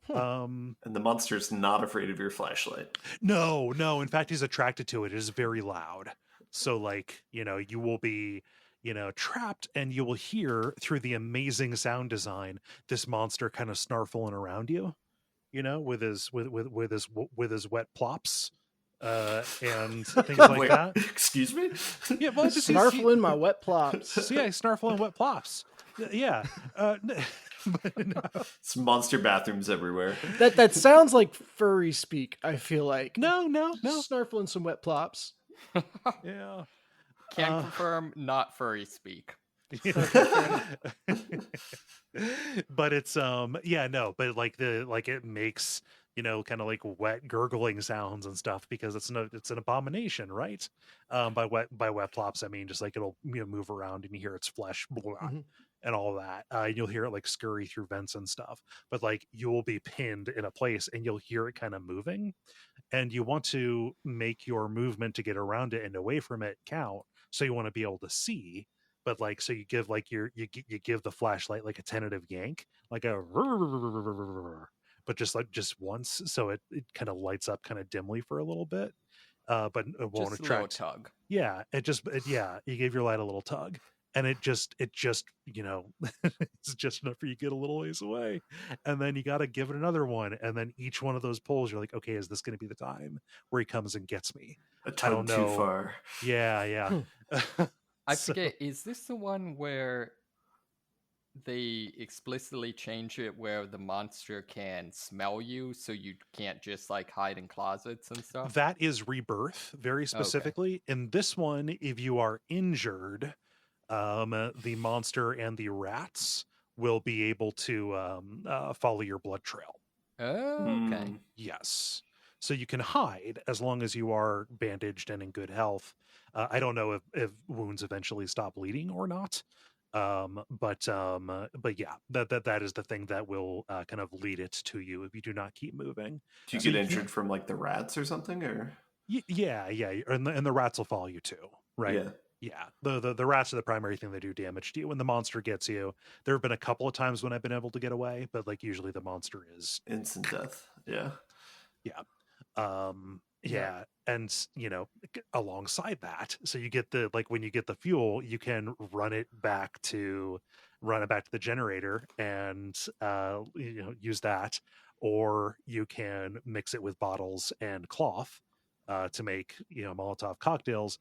And the monster's not afraid of your flashlight. No. In fact, he's attracted to it. It is very loud. So, like, you will be, trapped, and you will hear through the amazing sound design this monster kind of snarfling around you, with his wet plops. And things like Wait, that. Excuse me? Yeah, well, Snarflin my wet plops. So yeah, snarfling wet plops. Yeah. But no. It's monster bathrooms everywhere. That sounds like furry speak, I feel like. No. Snarfling some wet plops. Yeah. Can confirm, not furry speak. But it's but like it makes kind of like wet gurgling sounds and stuff, because it's an abomination, right? By wet plops I mean just like it'll move around and you hear its flesh and all that. You'll hear it like scurry through vents and stuff, but like you will be pinned in a place and you'll hear it kind of moving, and you want to make your movement to get around it and away from it count, so you want to be able to see. But like, so you give like you give the flashlight like a tentative yank, like a but just once, so it kind of lights up kind of dimly for a little bit, but it won't Just attract. A little tug. Yeah, you gave your light a little tug, and it just it's just enough for you to get a little ways away, and then you got to give it another one, and then each one of those pulls you're like, okay, is this going to be the time where he comes and gets me? A tug too far. Yeah. I forget, is this the one where they explicitly change it where the monster can smell you, so you can't just like hide in closets and stuff? That is Rebirth, very specifically. Okay. In this one, if you are injured, the monster and the rats will be able to follow your blood trail. Oh, okay. Yes. So you can hide as long as you are bandaged and in good health. I don't know if wounds eventually stop bleeding or not. But yeah, that is the thing that will kind of lead it to you if you do not keep moving. Do you get injured from like the rats or something, or? Yeah, and the rats will follow you too, right? Yeah. The rats are the primary thing that do damage to you. When the monster gets you, there have been a couple of times when I've been able to get away, but like usually the monster is instant death. Yeah. Yeah. And alongside that, so you get when you get the fuel, you can run it back to the generator and use that, or you can mix it with bottles and cloth to make Molotov cocktails.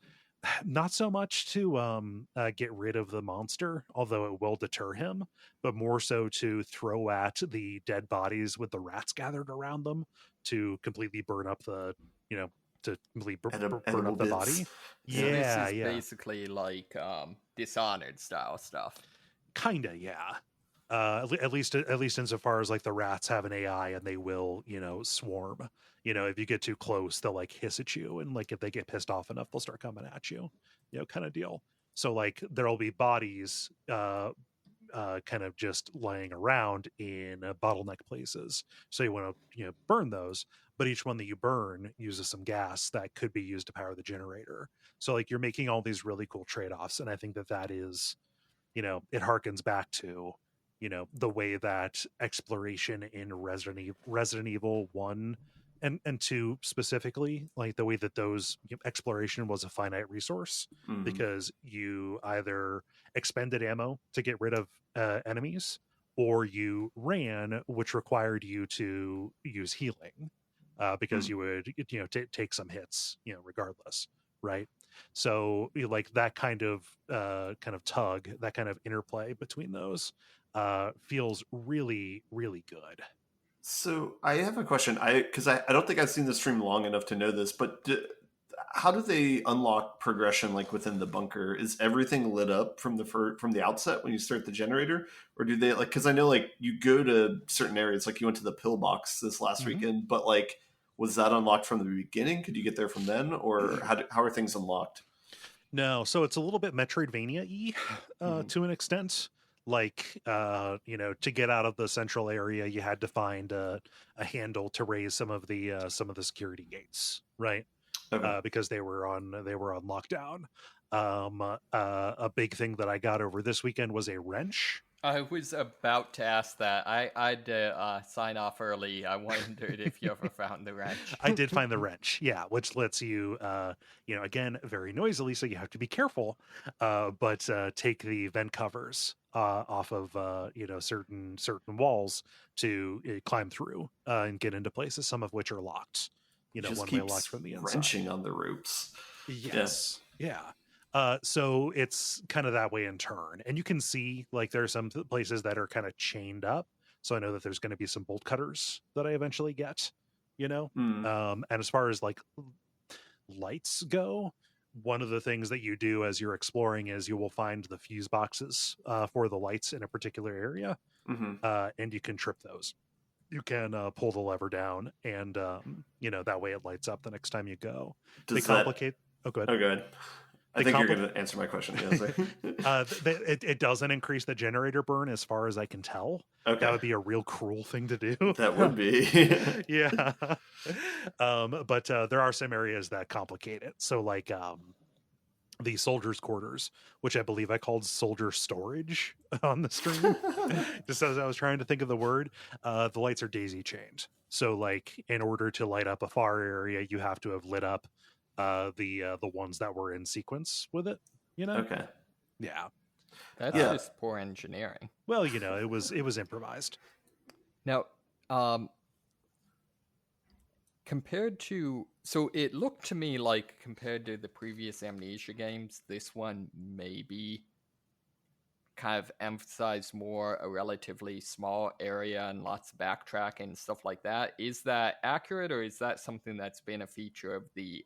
Not so much to get rid of the monster, although it will deter him, but more so to throw at the dead bodies with the rats gathered around them to completely burn up the to completely burn up the body. So this is basically like Dishonored style stuff. Kinda, yeah. At least insofar as like the rats have an AI and they will swarm. If you get too close, they'll like hiss at you, and like if they get pissed off enough, they'll start coming at you. Kind of deal. So like there'll be bodies kind of just laying around in bottleneck places. So you want to burn those, but each one that you burn uses some gas that could be used to power the generator. So like you're making all these really cool trade-offs, and I think that is it harkens back to the way that exploration in Resident Evil 1 and 2 specifically, like the way that those exploration was a finite resource, because you either expended ammo to get rid of enemies, or you ran, which required you to use healing because you would take some hits regardless, right? So like that kind of tug, that kind of interplay between those feels really, really good. So I have a question. Because I don't think I've seen the stream long enough to know this, but how do they unlock progression like within the bunker? Is everything lit up from the outset when you start the generator, or do they like? Because I know like you go to certain areas, like you went to the pillbox this last weekend, but like was that unlocked from the beginning? Could you get there from then, or how are things unlocked? No, so it's a little bit Metroidvania-y to an extent. Like to get out of the central area, you had to find a handle to raise some of the security gates, right? because they were on lockdown. A big thing that I got over this weekend was a wrench. I was about to ask that. I'd sign off early. I wondered if you ever found the wrench. I did find the wrench, yeah, which lets you, again, very noisily, so you have to be careful, but take the vent covers off of, certain walls to climb through and get into places, some of which are locked. One way locked from the inside. Wrenching on the ropes. Yes, yeah. So it's kind of that way in turn, and you can see like there are some places that are kind of chained up, so I know that there's going to be some bolt cutters that I eventually get, and as far as like lights go, one of the things that you do as you're exploring is you will find the fuse boxes for the lights in a particular area, and you can trip those. You can pull the lever down, and that way it lights up the next time you go. They complicate. Oh, good. Oh, good. I think you're going to answer my question. It doesn't increase the generator burn, as far as I can tell. Okay. That would be a real cruel thing to do. That would be. Yeah. But there are some areas that complicate it. So, like the soldiers' quarters, which I believe I called soldier storage on the stream, just as I was trying to think of the word. The lights are daisy chained. So, like, in order to light up a far area, you have to have lit up the ones that were in sequence with it, Okay. Yeah. That's just poor engineering. Well, it was improvised. Now, compared to, so it looked to me like compared to the previous Amnesia games, this one maybe kind of emphasized more a relatively small area and lots of backtracking and stuff like that. Is that accurate, or is that something that's been a feature of the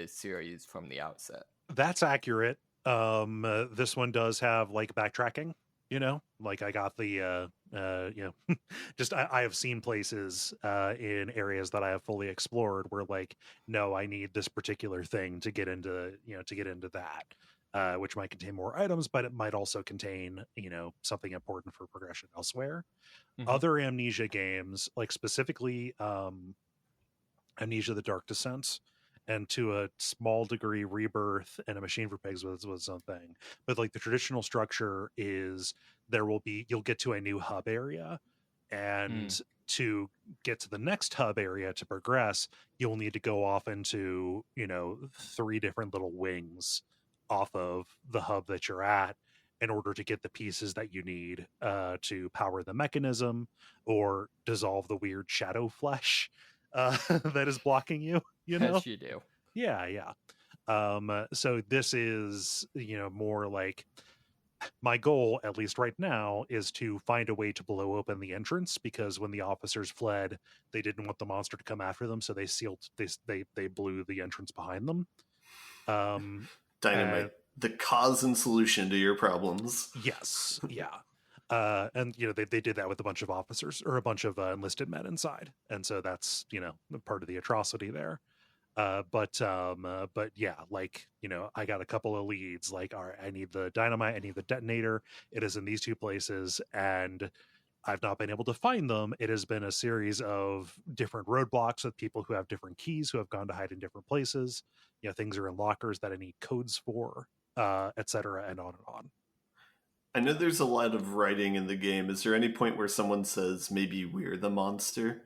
series from the outset? That's accurate. This one does have like backtracking, like I got the just I have seen places in areas that I have fully explored where like, no, I need this particular thing to get into that, which might contain more items, but it might also contain something important for progression elsewhere. Other Amnesia games, like specifically Amnesia: The Dark Descent, and to a small degree Rebirth and A Machine for Pigs was something, but like the traditional structure is you'll get to a new hub area, and to get to the next hub area to progress, you'll need to go off into 3 different little wings off of the hub that you're at in order to get the pieces that you need to power the mechanism or dissolve the weird shadow flesh that is blocking you. Yes, you do. Yeah. So this is more like, my goal, at least right now, is to find a way to blow open the entrance, because when the officers fled, they didn't want the monster to come after them, so they blew the entrance behind them. Dynamite, the cause and solution to your problems. Yes, yeah. And they did that with a bunch of officers, or a bunch of enlisted men inside, and so that's part of the atrocity there. But yeah, like I got a couple of leads. Like, all right, I need the dynamite, I need the detonator. It is in these 2 places, and I've not been able to find them. It has been a series of different roadblocks with people who have different keys, who have gone to hide in different places. Things are in lockers that I need codes for, etc., and on and on. I know there's a lot of writing in the game. Is there any point where someone says, maybe we're the monster?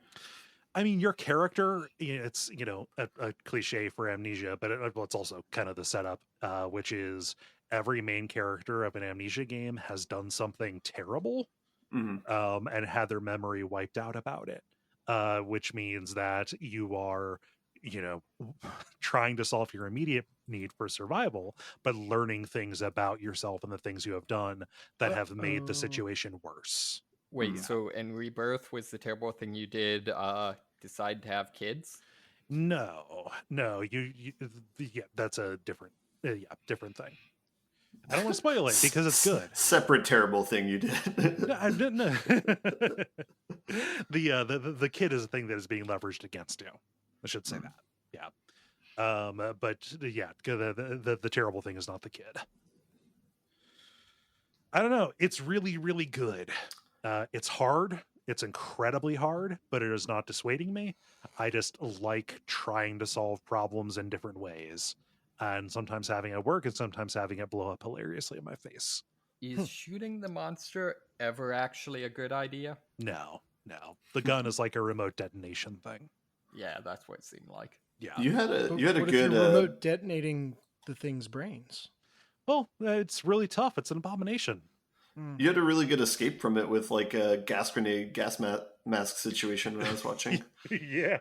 I mean, your character, it's, a cliche for Amnesia, but it's also kind of the setup, which is every main character of an Amnesia game has done something terrible, and had their memory wiped out about it, which means that you are, trying to solve your immediate need for survival, but learning things about yourself and the things you have done that have made the situation worse. Wait, so in Rebirth, was the terrible thing you did decide to have kids? No, yeah, that's a different thing. I don't want to spoil it because it's good. Separate terrible thing you did. No. The kid is a thing that is being leveraged against you. I should say that. Yeah. But yeah, the terrible thing is not the kid. I don't know. It's really, really good. It's hard. it's incredibly hard, but it is not dissuading me. I just like trying to solve problems in different ways, and sometimes having it work and sometimes having it blow up hilariously in my face. Is shooting the monster ever actually a good idea? No. The gun is like a remote detonation thing. Yeah, that's what it seemed like. Yeah. You had a But good if you're remote detonating the thing's brains? Well, it's really tough. It's an abomination. You had a really good escape from it with like a gas mask situation when I was watching. Yeah.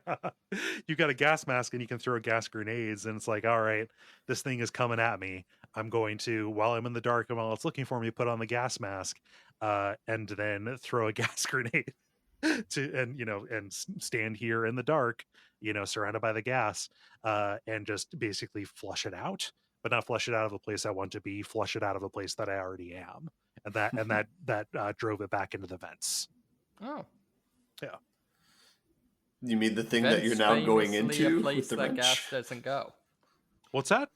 You got a gas mask and you can throw gas grenades, and it's like, all right, this thing is coming at me. I'm going to, while I'm in the dark and while it's looking for me, put on the gas mask, and then throw a gas grenade and stand here in the dark, surrounded by the gas, and just basically flush it out, but not flush it out of the place I want to be, flush it out of a place that I already am. And that drove it back into the vents. Oh. Yeah. You mean the thing Vents that you're now going into? a place with the that wrench? gas doesn't go. What's that?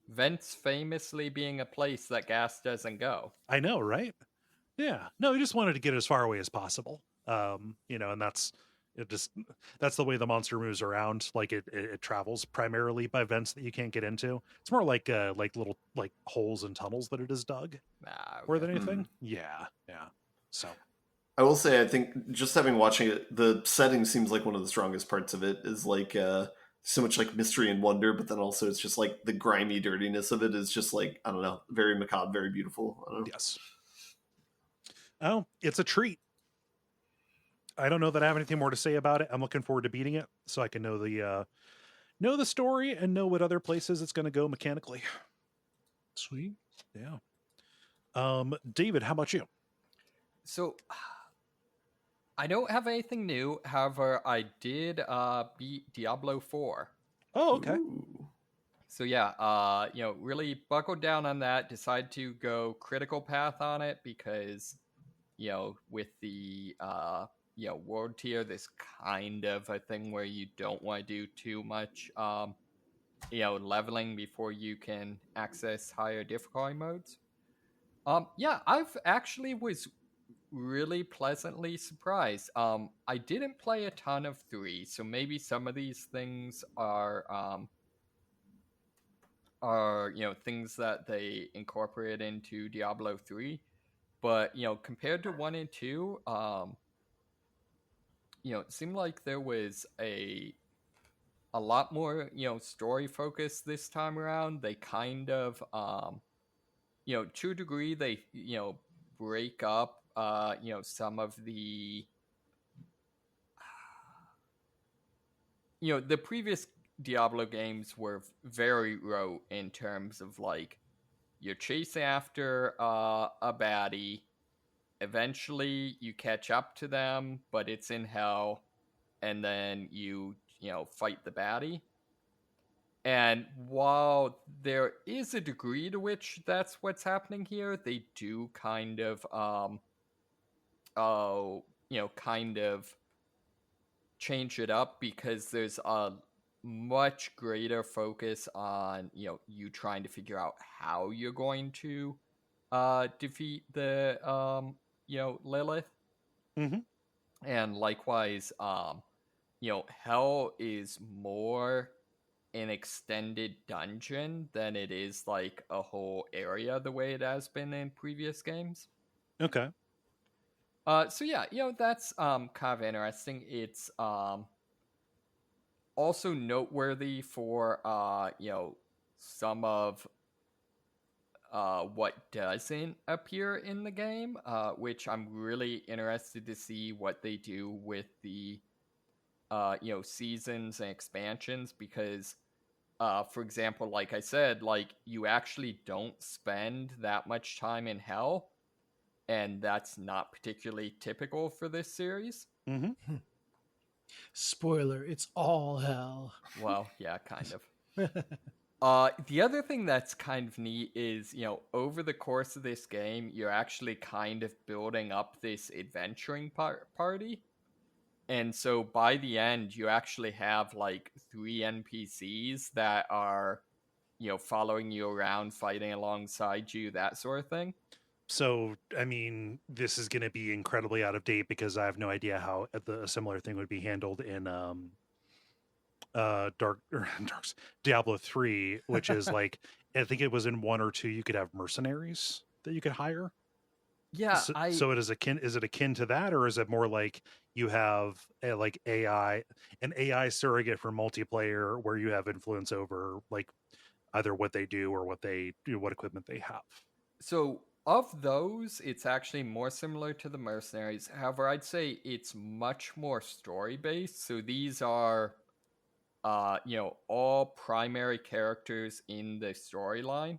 Vents famously being a place that gas doesn't go. I know, right? Yeah. No, he just wanted to get as far away as possible. And that's the way the monster moves around. Like it travels primarily by vents that you can't get into. It's more like little like holes and tunnels that it is dug more than anything. Yeah. So I will say, I think just having watching it, the setting seems like one of the strongest parts of it is like so much like mystery and wonder, but then also it's just like the grimy dirtiness of it is just like, I don't know, very macabre, very beautiful. I don't know. Yes. Oh, it's a treat. I don't know that I have anything more to say about it. I'm looking forward to beating it so I can know the story and know what other places it's going to go mechanically. Sweet. Yeah. David, how about you? So I don't have anything new. However, I did beat Diablo 4. Oh, okay. Ooh. So yeah, really buckled down on that. Decided to go critical path on it because, with the world tier, this kind of a thing where you don't want to do too much, leveling before you can access higher difficulty modes. I've actually was really pleasantly surprised. I didn't play a ton of 3, so maybe some of these things are things that they incorporate into Diablo 3. But compared to 1 and 2, it seemed like there was a lot more story focus this time around. They kind of to a degree they break up some of the the previous Diablo games were very rote in terms of like you're chasing after a baddie, eventually you catch up to them, but it's in hell, and then you fight the baddie. And while there is a degree to which that's what's happening here, they do kind of kind of change it up because there's a much greater focus on you trying to figure out how you're going to defeat the Lilith. Mm-hmm. And likewise hell is more an extended dungeon than it is like a whole area the way it has been in previous games. Okay. So yeah, that's kind of interesting. It's also noteworthy for some of what doesn't appear in the game, which I'm really interested to see what they do with the seasons and expansions, because for example, like I said, like you actually don't spend that much time in hell, and that's not particularly typical for this series. Mm-hmm. Spoiler, it's all hell. Well, yeah, kind of. The other thing that's kind of neat is, over the course of this game, you're actually kind of building up this adventuring party. And so by the end, you actually have like 3 NPCs that are, following you around, fighting alongside you, that sort of thing. So, I mean, this is going to be incredibly out of date because I have no idea how a similar thing would be handled in Diablo 3, which is like, I think it was in 1 or 2 you could have mercenaries that you could hire. Yeah, so it is it akin to that, or is it more like you have an AI surrogate for multiplayer where you have influence over like either what they do or what equipment they have? So of those, it's actually more similar to the mercenaries. However, I'd say it's much more story based. So these are all primary characters in the storyline.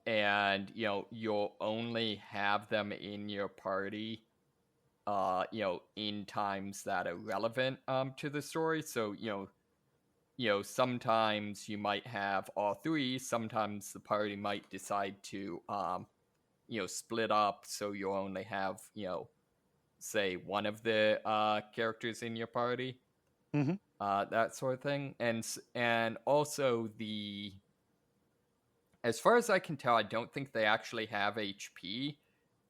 And you'll only have them in your party in times that are relevant to the story. So sometimes you might have all three. Sometimes the party might decide to split up, so you'll only have say one of the characters in your party. Mm-hmm. That sort of thing. And also as far as I can tell, I don't think they actually have HP.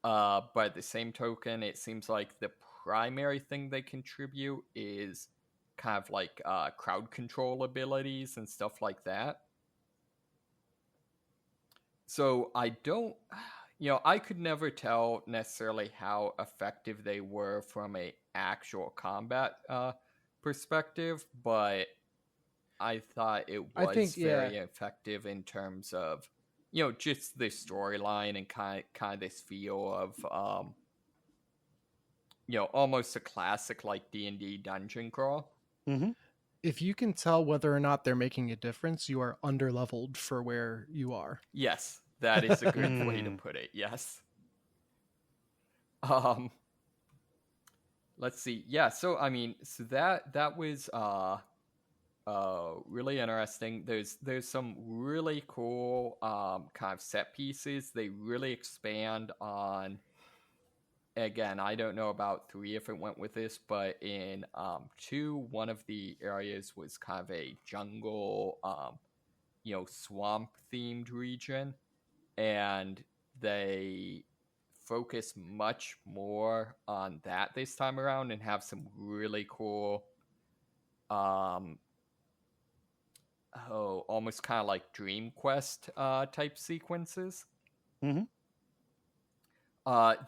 But at the same token, it seems like the primary thing they contribute is kind of like crowd control abilities and stuff like that. So I don't, I could never tell necessarily how effective they were from a actual combat perspective, but I thought it was very effective in terms of, just the storyline and kind of this feel of, almost a classic like D&D dungeon crawl. Mm-hmm. If you can tell whether or not they're making a difference, you are underleveled for where you are. Yes, that is a good way to put it. Yes. Let's see. Yeah, so I mean, so that was really interesting. There's some really cool kind of set pieces. They really expand on. Again, I don't know about 3 if it went with this, but in 2, one of the areas was kind of a jungle, swamp themed region, and they focus much more on that this time around and have some really cool, almost kind of like Dream Quest type sequences. Mm-hmm.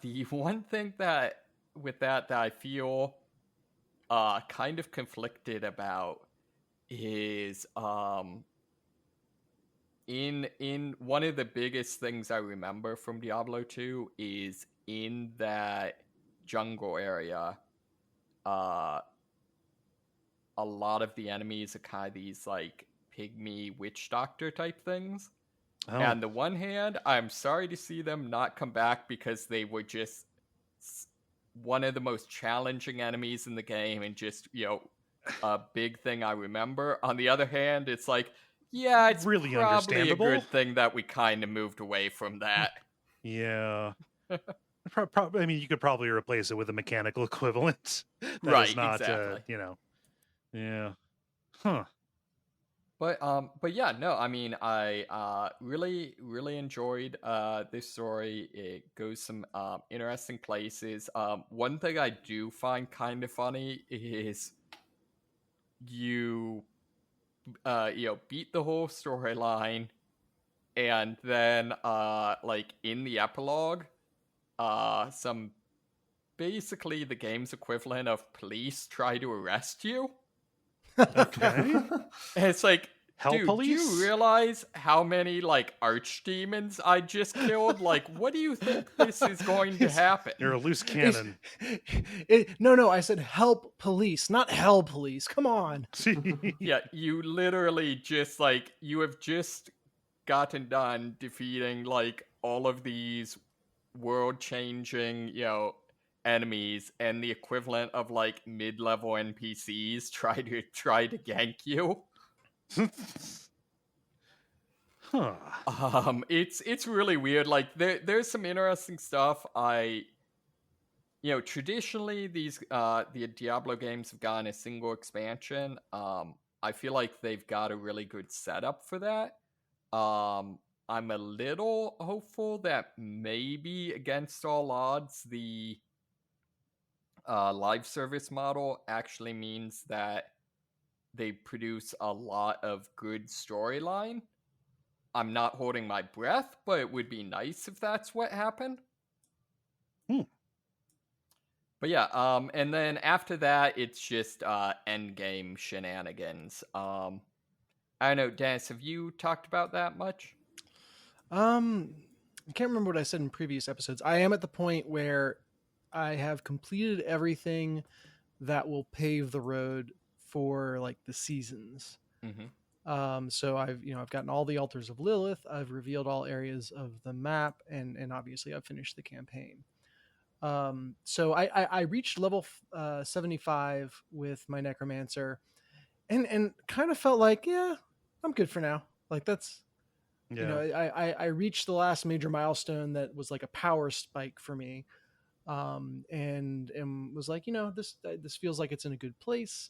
The one thing that I feel kind of conflicted about is in one of the biggest things I remember from Diablo 2 is in that jungle area, a lot of the enemies are kind of these like pygmy witch doctor type things. Oh. And the one hand, I'm sorry to see them not come back because they were just one of the most challenging enemies in the game and just, a big thing I remember. On the other hand, it's like, yeah, it's really probably a good thing that we kind of moved away from that. Yeah. I mean, you could probably replace it with a mechanical equivalent. Right, is not, exactly. Yeah. Huh. But yeah, no, I mean, I really, really enjoyed this story. It goes some interesting places. One thing I do find kind of funny is you beat the whole storyline, and then like in the epilogue, some basically the game's equivalent of police try to arrest you. Okay. And it's like, Hell dude, police? do you realize how many like archdemons I just killed? Like, what do you think this is going to happen? You're a loose cannon. No, I said help police, not hell police. Come on. Yeah, you literally just like, you have just gotten done defeating like all of these world-changing, enemies, and the equivalent of like mid-level NPCs try to gank you. Huh. It's really weird. Like there's some interesting stuff. Traditionally these the Diablo games have gotten a single expansion. I feel like they've got a really good setup for that. I'm a little hopeful that maybe against all odds, the live service model actually means that they produce a lot of good storyline. I'm not holding my breath, but it would be nice if that's what happened. But yeah, and then after that, it's just endgame shenanigans. I don't know, Dennis, have you talked about that much? I can't remember what I said in previous episodes. I am at the point where I have completed everything that will pave the road for like the seasons. Mm-hmm. So I've gotten all the altars of Lilith. I've revealed all areas of the map, and obviously I've finished the campaign. So I reached level 75 with my necromancer, and kind of felt like, yeah, I'm good for now. Like that's, you know, I reached the last major milestone that was like a power spike for me, and was like, you know, this feels like it's in a good place.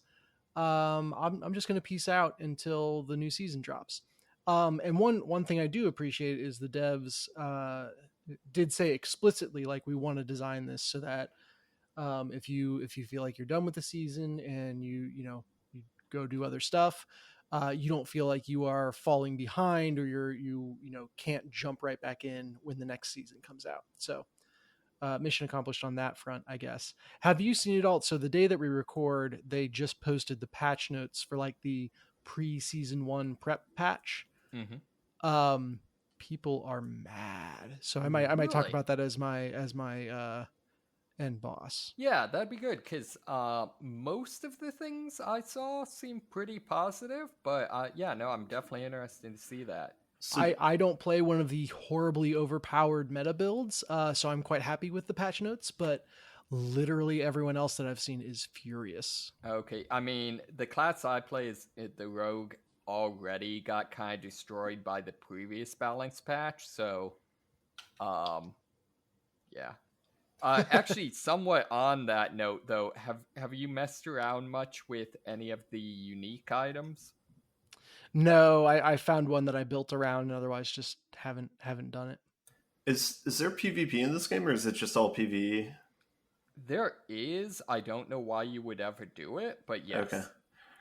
I'm just gonna peace out until the new season drops. And one thing I do appreciate is the devs did say explicitly, like, we want to design this so that if you feel like you're done with the season and you go do other stuff, you don't feel like you are falling behind, or you can't jump right back in when the next season comes out. So mission accomplished on that front, I guess. Have you seen it all? So the day that we record, they just posted the patch notes for like the pre-season 1 prep patch. Mm-hmm. People are mad, so I might talk about that as my end boss. Yeah, that'd be good, because most of the things I saw seem pretty positive, but yeah, no, I'm definitely interested to see that. So, I don't play one of the horribly overpowered meta builds, so I'm quite happy with the patch notes, but literally everyone else that I've seen is furious. Okay, I mean, the class I play is the rogue, already got kind of destroyed by the previous balance patch, so yeah. Actually, somewhat on that note, though, have you messed around much with any of the unique items? No, I found one that I built around, and otherwise just haven't done it. Is there PvP in this game, or is it just all PvE? There is. I don't know why you would ever do it, but yes. Okay.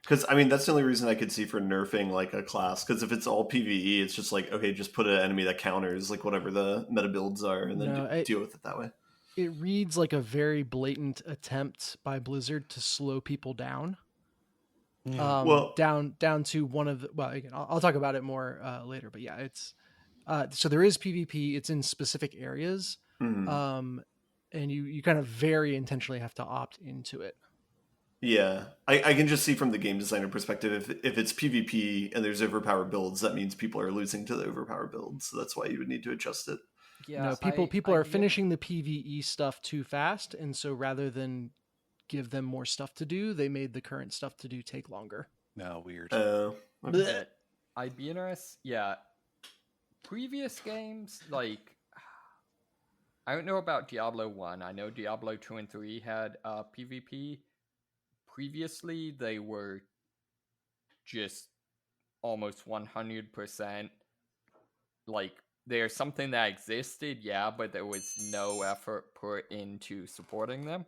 Because, I mean, that's the only reason I could see for nerfing, like, a class. Because if it's all PvE, it's just like, okay, just put an enemy that counters, like, whatever the meta builds are, and then deal with it that way. It reads like a very blatant attempt by Blizzard to slow people down. Well, down to one of the, well, again, I'll talk about it more later, but yeah, it's so there is PvP. It's in specific areas, and you kind of very intentionally have to opt into it. Yeah, I can just see from the game designer perspective, if it's PvP and there's overpowered builds, that means people are losing to the overpowered builds, so that's why you would need to adjust it. Yeah, no, people are finishing the PvE stuff too fast, and so rather than give them more stuff to do, they made the current stuff to do take longer. No, weird. Okay. I'd be interested. Yeah, previous games, like, I don't know about Diablo 1. I know Diablo 2 and 3 had PvP. Previously, they were just almost 100%. Like, there's something that existed, yeah, but there was no effort put into supporting them.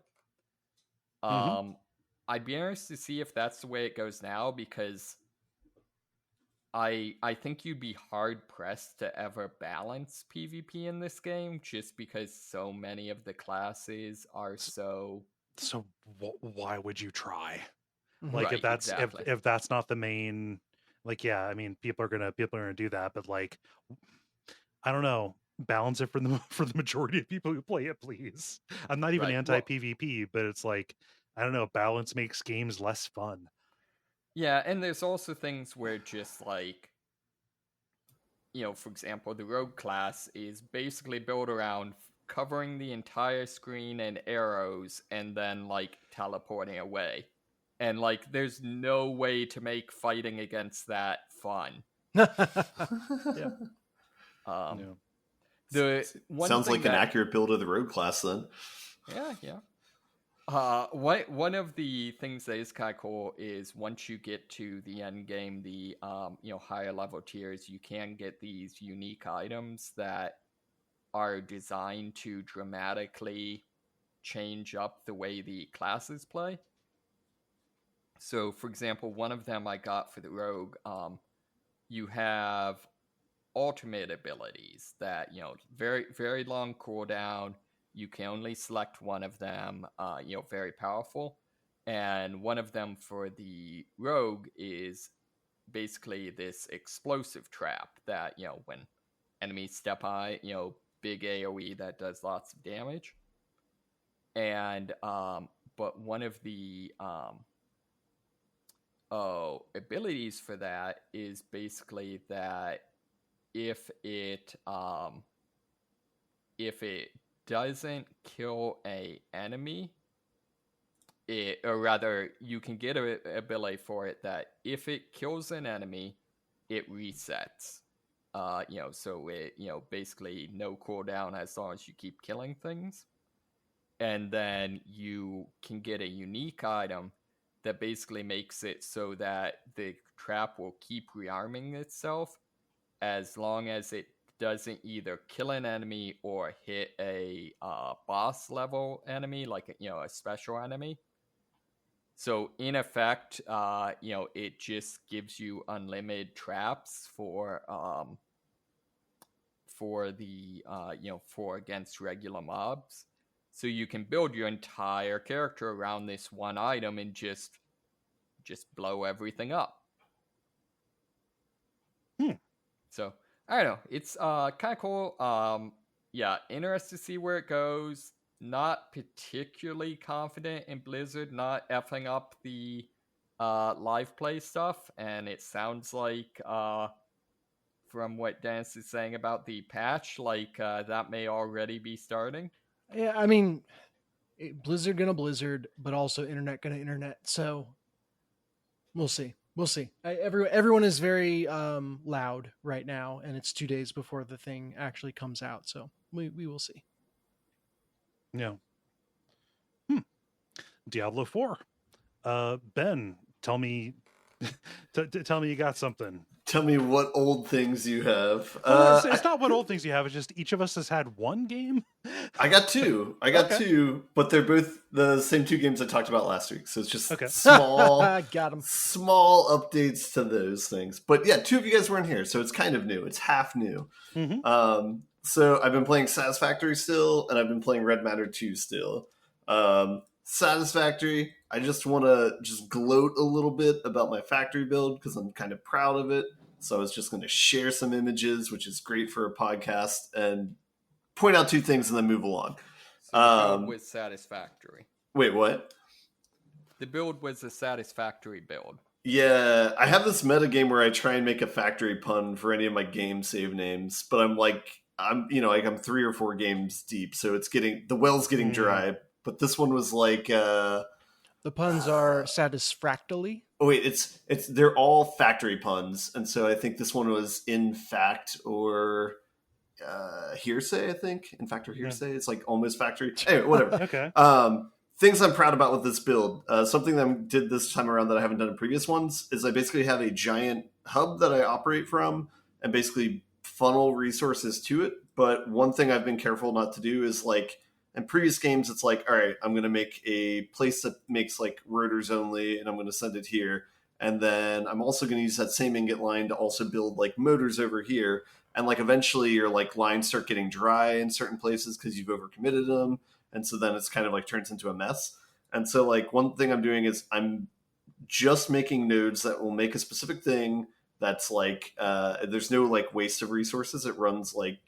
I'd be interested to see if that's the way it goes now, because I think you'd be hard pressed to ever balance PvP in this game, just because so many of the classes are so. So why would you try? Like, right, if that's not the main, like, yeah, I mean, people are gonna do that, but like, I don't know, balance it for the majority of people who play it, please. I'm not even anti PvP, but it's like, I don't know, balance makes games less fun. Yeah, and there's also things where just like, for example, the rogue class is basically built around covering the entire screen in arrows and then like teleporting away. And like, there's no way to make fighting against that fun. Yeah. The one sounds like an accurate build of the rogue class then. Yeah. One of the things that is kind of cool is once you get to the end game, the higher level tiers, you can get these unique items that are designed to dramatically change up the way the classes play. So, for example, one of them I got for the rogue, you have ultimate abilities that very very long cooldown. You can only select one of them, very powerful. And one of them for the rogue is basically this explosive trap that, when enemies step on it, big AoE that does lots of damage. And, but one of the abilities for that is basically that if it doesn't kill a enemy, or rather, you can get an ability for it that if it kills an enemy, it resets. So it, basically no cooldown as long as you keep killing things. And then you can get a unique item that basically makes it so that the trap will keep rearming itself as long as it doesn't either kill an enemy or hit a boss level enemy, like a special enemy. So in effect, it just gives you unlimited traps for against regular mobs. So you can build your entire character around this one item and just blow everything up. So I don't know. It's kind of cool. Interested to see where it goes. Not particularly confident in Blizzard not effing up the live play stuff, and it sounds like from what Dennis is saying about the patch, like that may already be starting. Yeah, I mean, Blizzard gonna Blizzard, but also internet gonna internet. So we'll see. We'll see. Everyone is very loud right now, and it's 2 days before the thing actually comes out. So we will see. Yeah. Diablo 4. Ben, tell me, tell me you got something. Tell me what old things you have. It's not what old things you have. It's just each of us has had one game. I got two. Two, but they're both the same two games I talked about last week. So it's just small, got 'em. Small updates to those things. But yeah, two of you guys weren't here, so it's kind of new. It's half new. Mm-hmm. So I've been playing Satisfactory still, and I've been playing Red Matter 2 still. Satisfactory, I just want to gloat a little bit about my factory build because I'm kind of proud of it. So I was just going to share some images, which is great for a podcast, and point out two things and then move along. So the build was satisfactory. Wait, what? The build was a satisfactory build. Yeah, I have this meta game where I try and make a factory pun for any of my game save names, but I'm 3 or 4 games deep, so the well's getting dry. But this one was like the puns are satisfactorily. Oh wait, they're all factory puns, and so I think this one was in fact or hearsay. I think in fact or hearsay. Yeah. It's like almost factory. Anyway, whatever. Okay. Things I'm proud about with this build. Something that I did this time around that I haven't done in previous ones is I basically have a giant hub that I operate from and basically funnel resources to it. But one thing I've been careful not to do is like. In previous games, it's like, all right, I'm going to make a place that makes like rotors only, and I'm going to send it here. And then I'm also going to use that same ingot line to also build like motors over here. And like eventually your like lines start getting dry in certain places because you've overcommitted them. And so then it's kind of like turns into a mess. And so like one thing I'm doing is I'm just making nodes that will make a specific thing that's like, there's no like waste of resources. It runs like,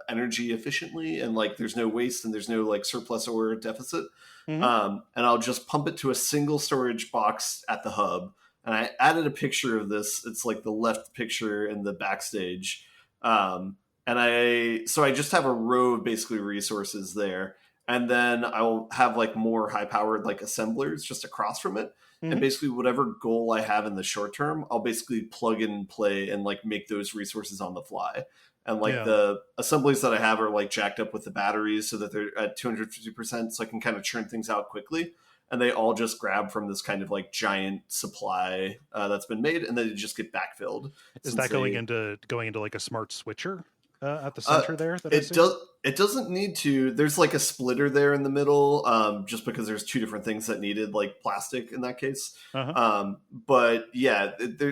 energy efficiently, and like there's no waste and there's no like surplus or deficit. And I'll just pump it to a single storage box at the hub. And I added a picture of this. It's like the left picture in the backstage. And I just have a row of basically resources there. And then I'll have like more high powered like assemblers just across from it. And basically whatever goal I have in the short term, I'll basically plug in and play and like make those resources on the fly. And like Yeah. the assemblies that I have are like jacked up with the batteries so that they're at 250%, so I can kind of churn things out quickly. And they all just grab from this kind of like giant supply that's been made, and then they just get backfilled. Is that going into like a smart switcher at the Uh, center there? That it does. It doesn't need to. There's like a splitter there in the middle, just because there's two different things that needed like plastic in that case. Uh-huh. But yeah,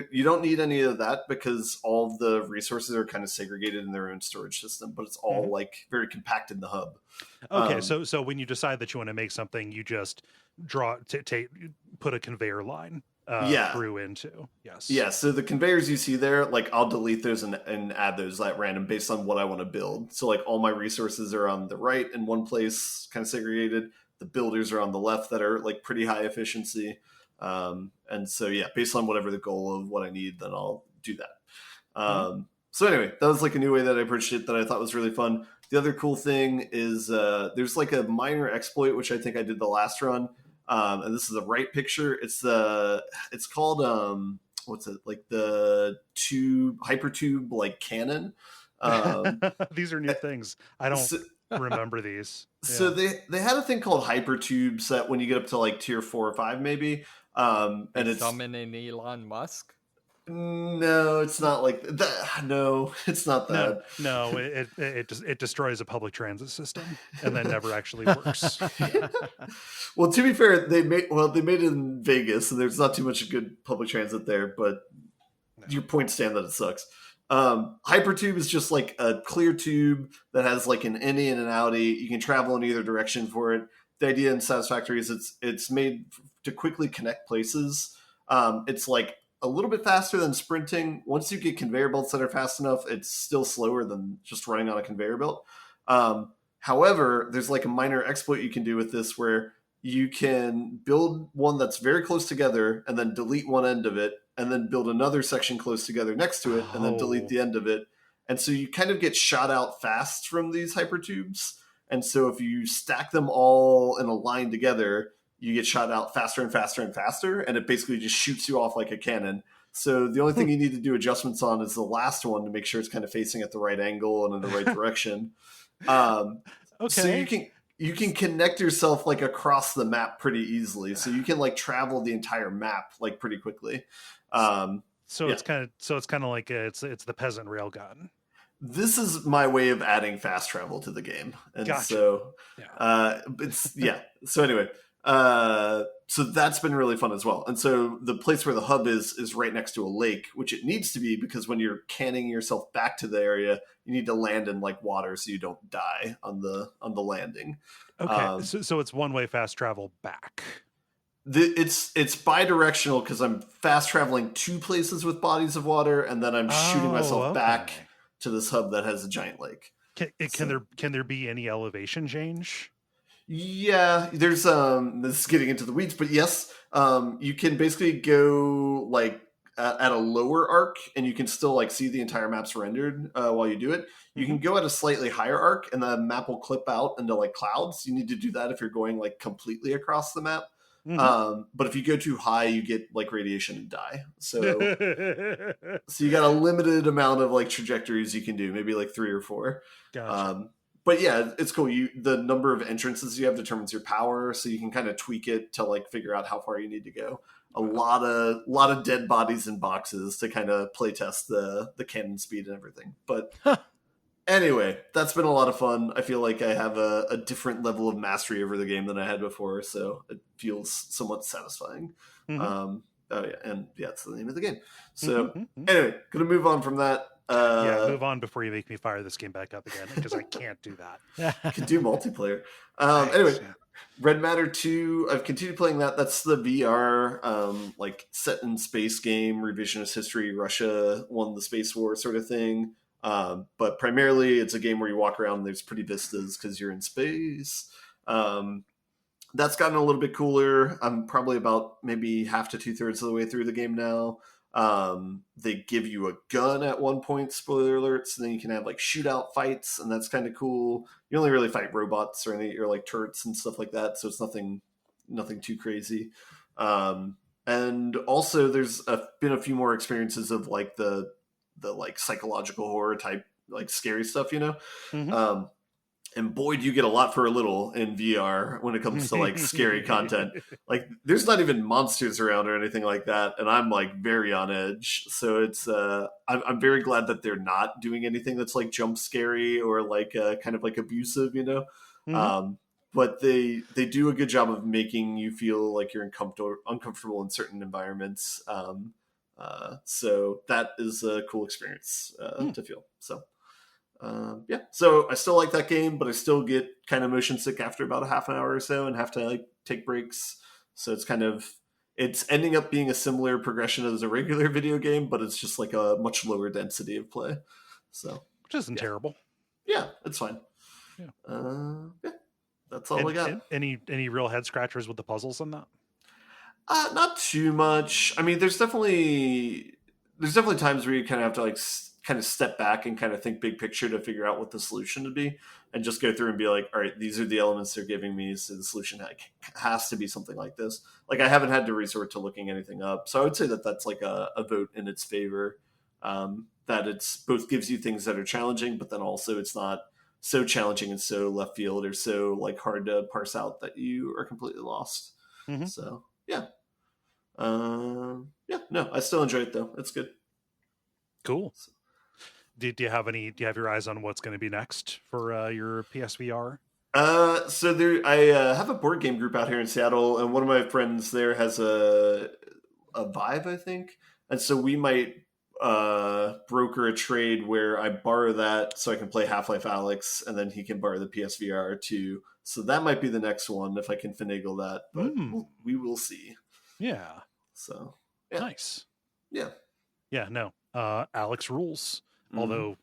you don't need any of that because all of the resources are kind of segregated in their own storage system. But it's all like very compact in the hub. Okay, so when you decide that you want to make something, you just put a conveyor line through into. Yes. Yeah, so the conveyors you see there, like I'll delete those and add those at random based on what I want to build. So like all my resources are on the right in one place, kind of segregated. The builders are on the left that are like pretty high efficiency. And so yeah, based on whatever the goal of what I need, then I'll do that. So anyway, that was like a new way that I approached it that I thought was really fun. The other cool thing is there's like a minor exploit, which I think I did the last run. And this is the right picture. It's called what's it, like the hypertube like cannon. These are new things. I don't remember these. So they had a thing called hypertubes that when you get up to like tier 4 or 5 maybe, and it's summoning Elon Musk. No, it's not like that. No, it's not that. No, it destroys a public transit system and then never actually works. Well, to be fair, they made it in Vegas, and there's not too much good public transit there. But your point stand that it sucks. Hypertube is just like a clear tube that has like an innie and an outie. You can travel in either direction for it. The idea in Satisfactory is it's made to quickly connect places. It's like a little bit faster than sprinting. Once you get conveyor belts that are fast enough, it's still slower than just running on a conveyor belt. However, there's like a minor exploit you can do with this where you can build one that's very close together and then delete one end of it and then build another section close together next to it and then delete the end of it. And so you kind of get shot out fast from these hypertubes. And so if you stack them all in a line together, you get shot out faster and faster and faster, and it basically just shoots you off like a cannon. So the only thing you need to do adjustments on is the last one to make sure it's kind of facing at the right angle and in the right direction. Okay. So you can connect yourself like across the map pretty easily. So you can like travel the entire map like pretty quickly. It's kind of like it's the peasant railgun. This is my way of adding fast travel to the game, and gotcha. So So anyway. So that's been really fun as well. And so the place where the hub is right next to a lake, which it needs to be because when you're canning yourself back to the area, you need to land in like water so you don't die on the landing. Okay, so it's one-way fast travel back. It's bi-directional because I'm fast traveling 2 places with bodies of water, and then I'm shooting myself back to this hub that has a giant lake. Can there be any elevation change? Yeah, there's this is getting into the weeds, but yes, you can basically go like at a lower arc, and you can still like see the entire map's rendered while you do it. You can go at a slightly higher arc, and the map will clip out into like clouds. You need to do that if you're going like completely across the map. But if you go too high, you get like radiation and die. So you got a limited amount of like trajectories you can do, maybe like 3 or 4. Gotcha. But yeah, it's cool. The number of entrances you have determines your power, so you can kind of tweak it to like figure out how far you need to go. A lot of dead bodies in boxes to kind of play test the cannon speed and everything. But anyway, that's been a lot of fun. I feel like I have a different level of mastery over the game than I had before, so it feels somewhat satisfying. It's the name of the game. So anyway, gonna move on from that. Move on before you make me fire this game back up again, because I can't do that. You can do multiplayer. Anyway, Red Matter 2, I've continued playing that. That's the VR, like set in space game, revisionist history, Russia won the space war sort of thing. But primarily it's a game where you walk around and there's pretty vistas because you're in space. That's gotten a little bit cooler. I'm probably about maybe half to 2/3 of the way through the game now. They give you a gun at one point, spoiler alerts, and then you can have like shootout fights, and that's kind of cool. You only really fight robots or like turrets and stuff like that, so it's nothing too crazy. And also there's been a few more experiences of like the like psychological horror type like scary stuff, you know. Mhm. And boy, do you get a lot for a little in VR when it comes to like scary content. Like, there's not even monsters around or anything like that, and I'm like very on edge. So it's I'm very glad that they're not doing anything that's like jump scary or like kind of like abusive, you know. Mhm. But they do a good job of making you feel like you're uncomfortable in certain environments. So that is a cool experience to feel. So. Yeah, so I still like that game, but I still get kind of motion sick after about a half an hour or so and have to like take breaks. So it's ending up being a similar progression as a regular video game, but it's just like a much lower density of play. So Which isn't yeah, terrible. yeah, it's fine. Yeah. Yeah, that's all I got. Any real head scratchers with the puzzles in that? Not too much. I mean, there's definitely times where you kind of have to like kind of step back and kind of think big picture to figure out what the solution would be, and just go through and be like, all right, these are the elements they're giving me, so the solution has to be something like this. Like, I haven't had to resort to looking anything up, so I would say that that's like a vote in its favor. That it's both gives you things that are challenging, but then also it's not so challenging and so left field or so like hard to parse out that you are completely lost. Mm-hmm. So yeah. Yeah, no, I still enjoy it though. It's good. Cool. Do you have your eyes on what's going to be next for your PSVR? So I have a board game group out here in Seattle, and one of my friends there has a Vive, I think, and so we might broker a trade where I borrow that so I can play Half-Life Alyx, and then he can borrow the PSVR too. So that might be the next one if I can finagle that, but we will see. Yeah. So yeah. Nice. Yeah. Yeah. No. Alyx rules. Although,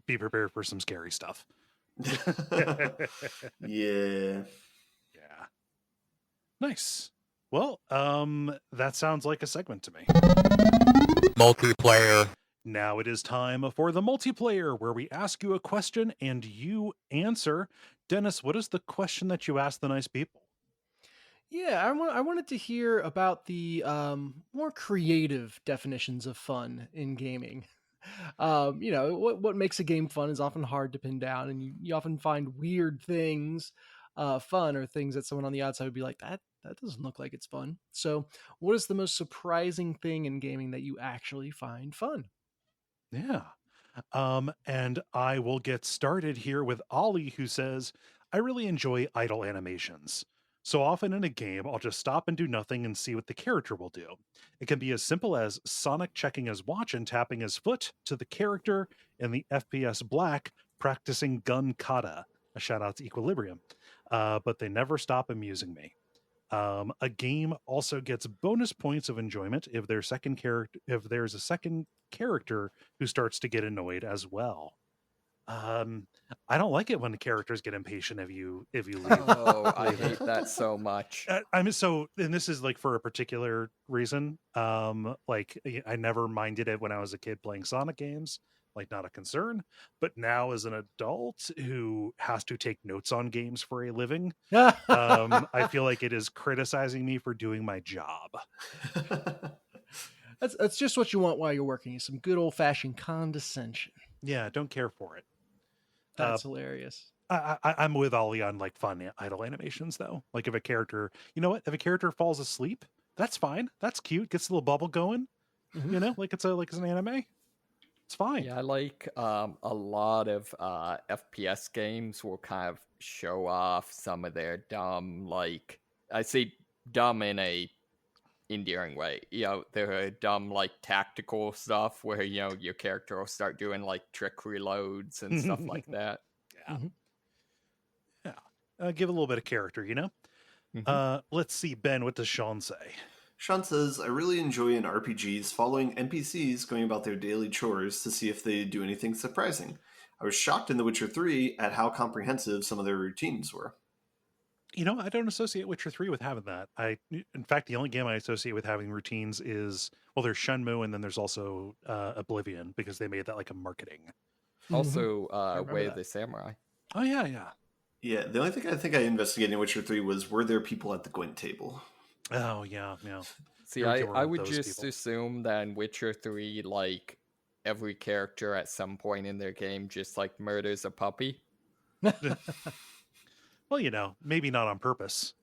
be prepared for some scary stuff. Yeah. Yeah. Nice. Well, that sounds like a segment to me. Multiplayer. Now it is time for the multiplayer, where we ask you a question and you answer. Dennis, what is the question that you ask the nice people? Yeah, I wanted to hear about the more creative definitions of fun in gaming. What makes a game fun is often hard to pin down, and you often find weird things fun, or things that someone on the outside would be like, that doesn't look like it's fun. So what is the most surprising thing in gaming that you actually find fun? Yeah. And I will get started here with Ollie, who says, I really enjoy idle animations. So often in a game, I'll just stop and do nothing and see what the character will do. It can be as simple as Sonic checking his watch and tapping his foot, to the character in the FPS Black practicing gun kata. A shout out to Equilibrium. But they never stop amusing me. A game also gets bonus points of enjoyment if there's a second character who starts to get annoyed as well. I don't like it when the characters get impatient if you leave. Oh, I hate that so much. And this is like for a particular reason. Like, I never minded it when I was a kid playing Sonic games, like not a concern. But now as an adult who has to take notes on games for a living, I feel like it is criticizing me for doing my job. That's just what you want while you're working. Some good old fashioned condescension. Yeah, don't care for it. That's hilarious. I'm with Ollie on like fun idle animations though. Like if a character falls asleep, that's fine. That's cute. Gets a little bubble going. Mm-hmm. You know, like it's an anime. It's fine. Yeah, I like a lot of FPS games will kind of show off some of their dumb, like, I say dumb in a endearing way. You know, there are dumb like tactical stuff where, you know, your character will start doing like trick reloads and stuff like that. Yeah. Mm-hmm. Yeah. Give a little bit of character, you know? Mm-hmm. Let's see, Ben, what does Sean say? Sean says, I really enjoy in RPGs following NPCs going about their daily chores to see if they do anything surprising. I was shocked in The Witcher 3 at how comprehensive some of their routines were. You know, I don't associate Witcher 3 with having that. In fact, the only game I associate with having routines is, well, there's Shenmue, and then there's also Oblivion, because they made that like a marketing. Also, Way of the Samurai. Oh, yeah, yeah. Yeah, the only thing I think I investigated in Witcher 3 was, were there people at the Gwent table? Oh, yeah, yeah. See, I would just assume that in Witcher 3, like, every character at some point in their game just like murders a puppy. Well, maybe not on purpose.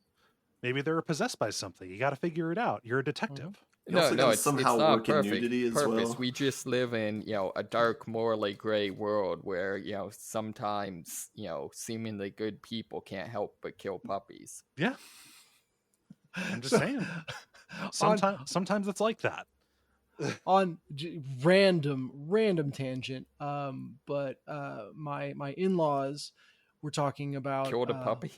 Maybe they're possessed by something. You got to figure it out. You're a detective. No, it's not work in perfect nudity as purpose. well. We just live in, a dark, morally gray world where, sometimes, seemingly good people can't help but kill puppies. Yeah. I'm just saying. Sometimes it's like that. On random tangent, but my in-laws were talking about killed a puppy.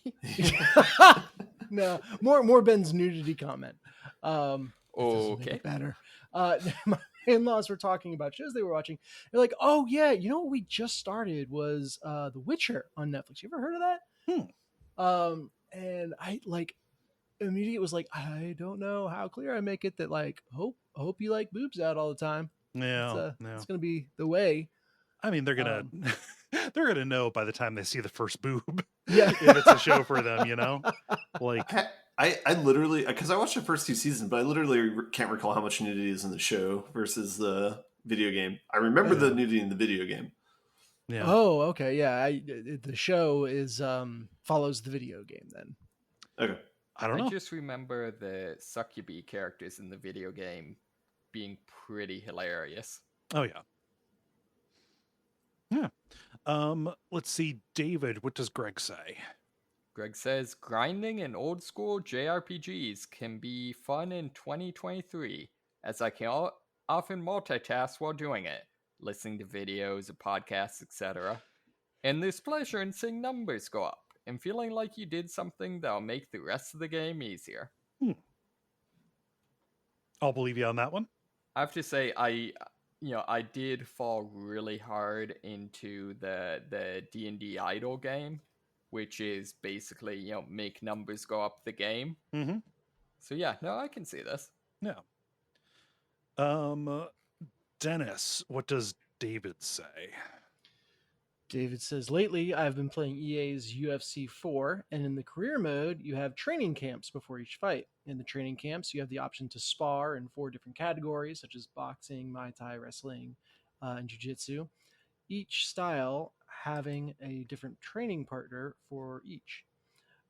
No, more Ben's nudity comment. Okay. Better. My in-laws were talking about shows they were watching. They're like, oh yeah, what we just started was The Witcher on Netflix. You ever heard of that? And I immediately was like, I don't know how clear I make it that hope you like boobs out all the time. Yeah, it's gonna be the way. I mean, they're gonna they're gonna know by the time they see the first boob. Yeah, if it's a show for them, Like I literally, because I watched the first 2 seasons, but I literally can't recall how much nudity is in the show versus the video game. I remember the nudity in the video game. Yeah. Oh, okay. Yeah. The show is follows the video game then. Okay. I don't know. I just remember the succubi characters in the video game being pretty hilarious. Oh yeah. Yeah. Let's see, David, what does Greg say? Greg says, grinding in old school JRPGs can be fun in 2023, as I can often multitask while doing it, listening to videos, podcasts, etc. And there's pleasure in seeing numbers go up, and feeling like you did something that'll make the rest of the game easier. I'll believe you on that one. I have to say, I did fall really hard into the D&D Idol game, which is basically, make numbers go up the game. Mm-hmm. So yeah, no, I can see this. Yeah. Dennis, what does David say? David says, lately I've been playing EA's UFC 4, and in the career mode, you have training camps before each fight. In the training camps, you have the option to spar in 4 different categories, such as boxing, Muay Thai, wrestling, and jiu-jitsu. Each style having a different training partner for each.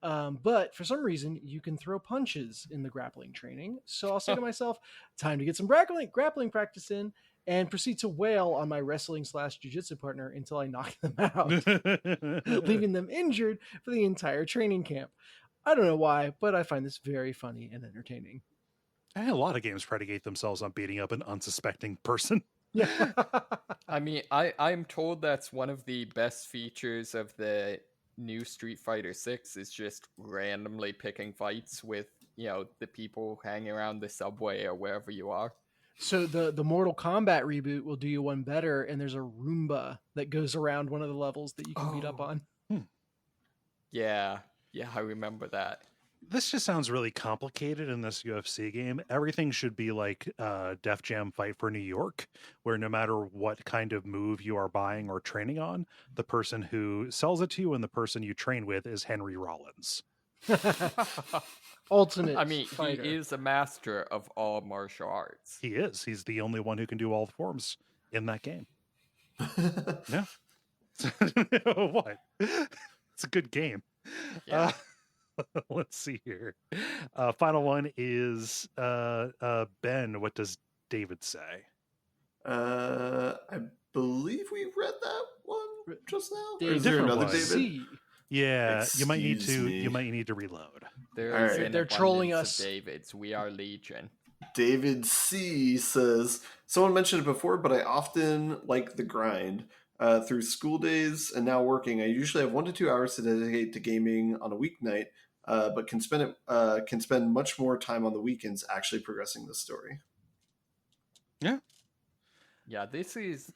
But for some reason, you can throw punches in the grappling training. So I'll say to myself, time to get some grappling practice in, and proceed to wail on my wrestling/jiu-jitsu partner until I knock them out, leaving them injured for the entire training camp. I don't know why, but I find this very funny and entertaining. A lot of games predicate themselves on beating up an unsuspecting person. Yeah. I mean, I'm told that's one of the best features of the new Street Fighter 6 is just randomly picking fights with, the people hanging around the subway or wherever you are. So the Mortal Kombat reboot will do you one better, and there's a Roomba that goes around one of the levels that you can beat up on. Yeah, I remember that. This just sounds really complicated in this UFC game. Everything should be like Def Jam Fight for New York, where no matter what kind of move you are buying or training on, the person who sells it to you and the person you train with is Henry Rollins. Ultimate fighter. He is a master of all martial arts. He is. He's the only one who can do all the forms in that game. Yeah. What? It's a good game. Yeah. Let's see here. Final one is Ben. What does David say? I believe we read that one just now. Is there another David? Yeah, you might need to reload. They're trolling us. Davids, we are legion. David C says, someone mentioned it before, but I often like the grind. Through school days and now working, I usually have 1 to 2 hours to dedicate to gaming on a weeknight, but can spend much more time on the weekends actually progressing the story. Yeah, this is,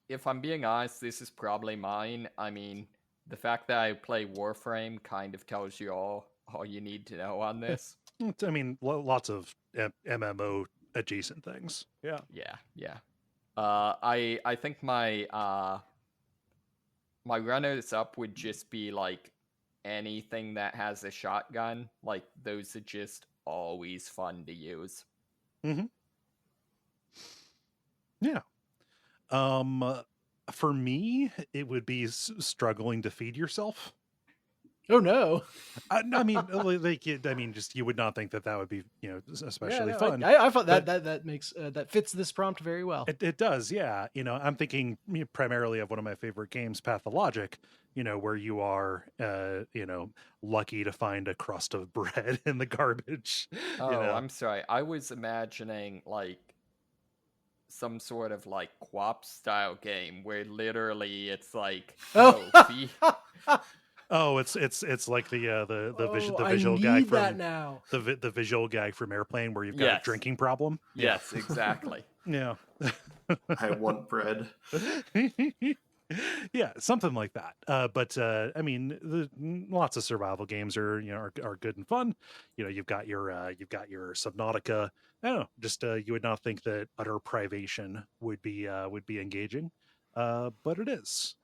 if I'm being honest, this is probably mine. I mean, the fact that I play Warframe kind of tells you all you need to know on this. I mean, lots of MMO adjacent things. Yeah. I think my runners up would just be like anything that has a shotgun. Like those are just always fun to use. Mm-hmm. Yeah. For me, it would be struggling to feed yourself. Oh no! I mean, just you would not think that would be, especially fun. I thought that makes that fits this prompt very well. It does, yeah. I'm thinking primarily of one of my favorite games, Pathologic. Where you are, lucky to find a crust of bread in the garbage. Oh, I'm sorry. I was imagining like some sort of like co-op style game where literally it's like Oh, it's like the visual I gag need from that now. the visual gag from Airplane where you've got a drinking problem. Yes, exactly. Yeah. I want bread. Yeah, something like that. But I mean, lots of survival games are good and fun. You've got your Subnautica. I don't know, just you would not think that utter privation would be engaging, but it is.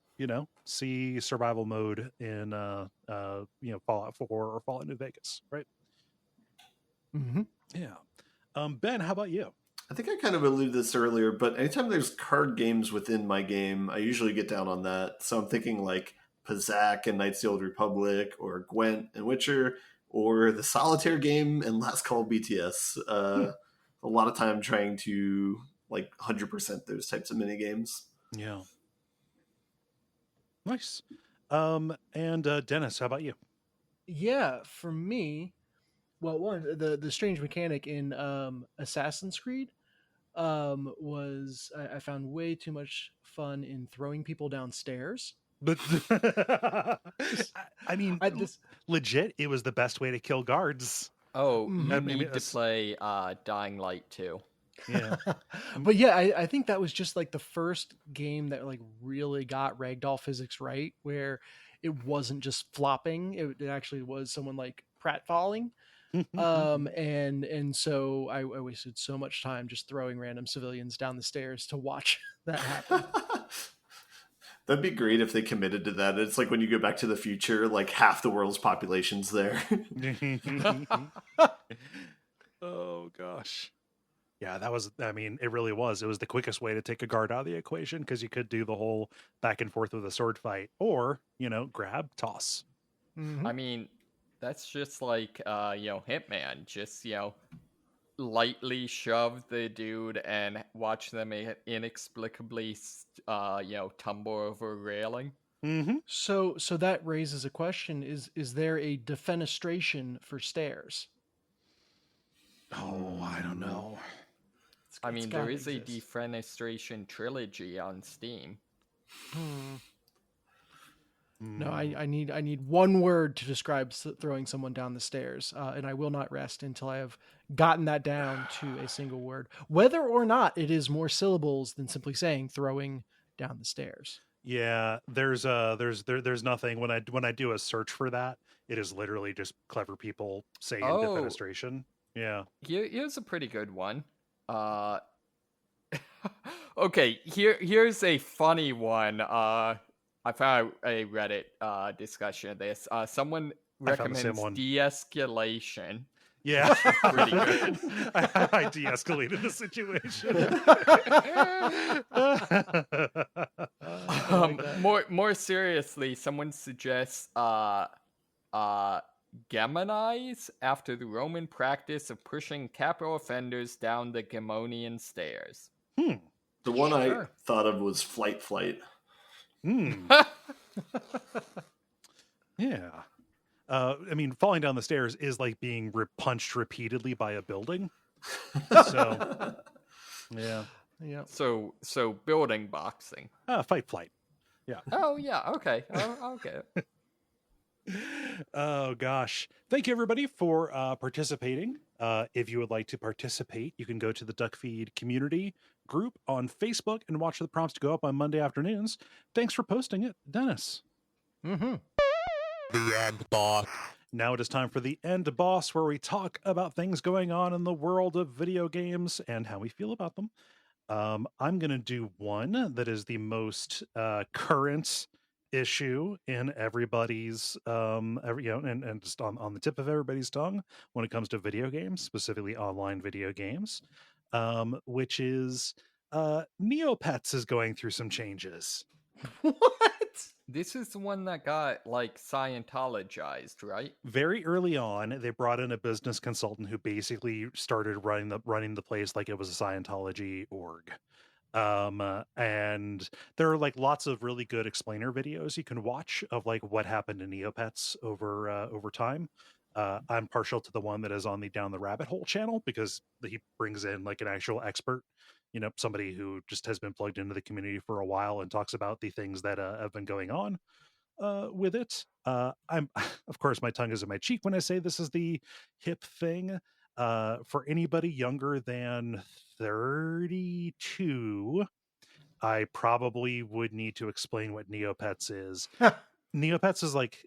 See survival mode in Fallout 4 or Fallout New Vegas, right? Mm-hmm. Yeah. Ben, how about you? I think I kind of alluded to this earlier, but anytime there's card games within my game, I usually get down on that. So I'm thinking like Pazaak and Knights of the Old Republic, or Gwent and Witcher, or the Solitaire game and Last Call of BTS. A lot of time trying to like 100% those types of mini games. Yeah. Nice. And Dennis, how about you? Yeah, for me, well, the strange mechanic in Assassin's Creed was I found way too much fun in throwing people downstairs. But I mean, legit, it was the best way to kill guards. Oh, you need to play Dying Light too. Yeah. But yeah, I think that was just like the first game that like really got ragdoll physics right, where it wasn't just flopping. It actually was someone like pratfalling. And so I wasted so much time just throwing random civilians down the stairs to watch that happen. That'd be great if they committed to that. It's like when you go Back to the Future, like half the world's population's there. Oh gosh. Yeah, it really was. It was the quickest way to take a guard out of the equation, because you could do the whole back and forth with a sword fight, or, grab, toss. Mm-hmm. I mean, that's just like, Hitman. Just, lightly shove the dude and watch them inexplicably, tumble over a railing. Mm-hmm. So that raises a question: is there a defenestration for stairs? Oh, I don't know. I mean, there is a defenestration trilogy on Steam. No, I need one word to describe throwing someone down the stairs, and I will not rest until I have gotten that down to a single word, whether or not it is more syllables than simply saying throwing down the stairs. Yeah, there's nothing when I do a search for that. It is literally just clever people saying defenestration. Yeah. Here's a pretty good one. Okay, here's a funny one. I found a Reddit discussion of this. Someone recommends de-escalation. Yeah, pretty good. I de-escalated the situation. More seriously, someone suggests Gemini's after the Roman practice of pushing capital offenders down the Gemonian stairs. The one I thought of was Flight. Yeah. I mean, falling down the stairs is like being punched repeatedly by a building. So, yeah. So building boxing. Flight. Yeah. Oh yeah. Okay. I'll get it. Oh gosh. Thank you everybody for participating. If you would like to participate, you can go to the Duckfeed community group on Facebook and watch the prompts go up on Monday afternoons. Thanks for posting it, Dennis. Mm-hmm. The End Boss. Now it is time for the End Boss, where we talk about things going on in the world of video games and how we feel about them. I'm going to do one that is the most current issue in everybody's and just on the tip of everybody's tongue when it comes to video games, specifically online video games, which is Neopets is going through some changes. What? This is the one that got like Scientologized, right? Very early on, they brought in a business consultant who basically started running the place like it was a Scientology org. And there are like lots of really good explainer videos you can watch of like what happened to Neopets over time. I'm partial to the one that is on the Down the Rabbit Hole channel because he brings in like an actual expert, somebody who just has been plugged into the community for a while and talks about the things that have been going on with it. I'm, of course, my tongue is in my cheek when I say this is the hip thing. For anybody younger than 32, I probably would need to explain what Neopets is. Neopets is like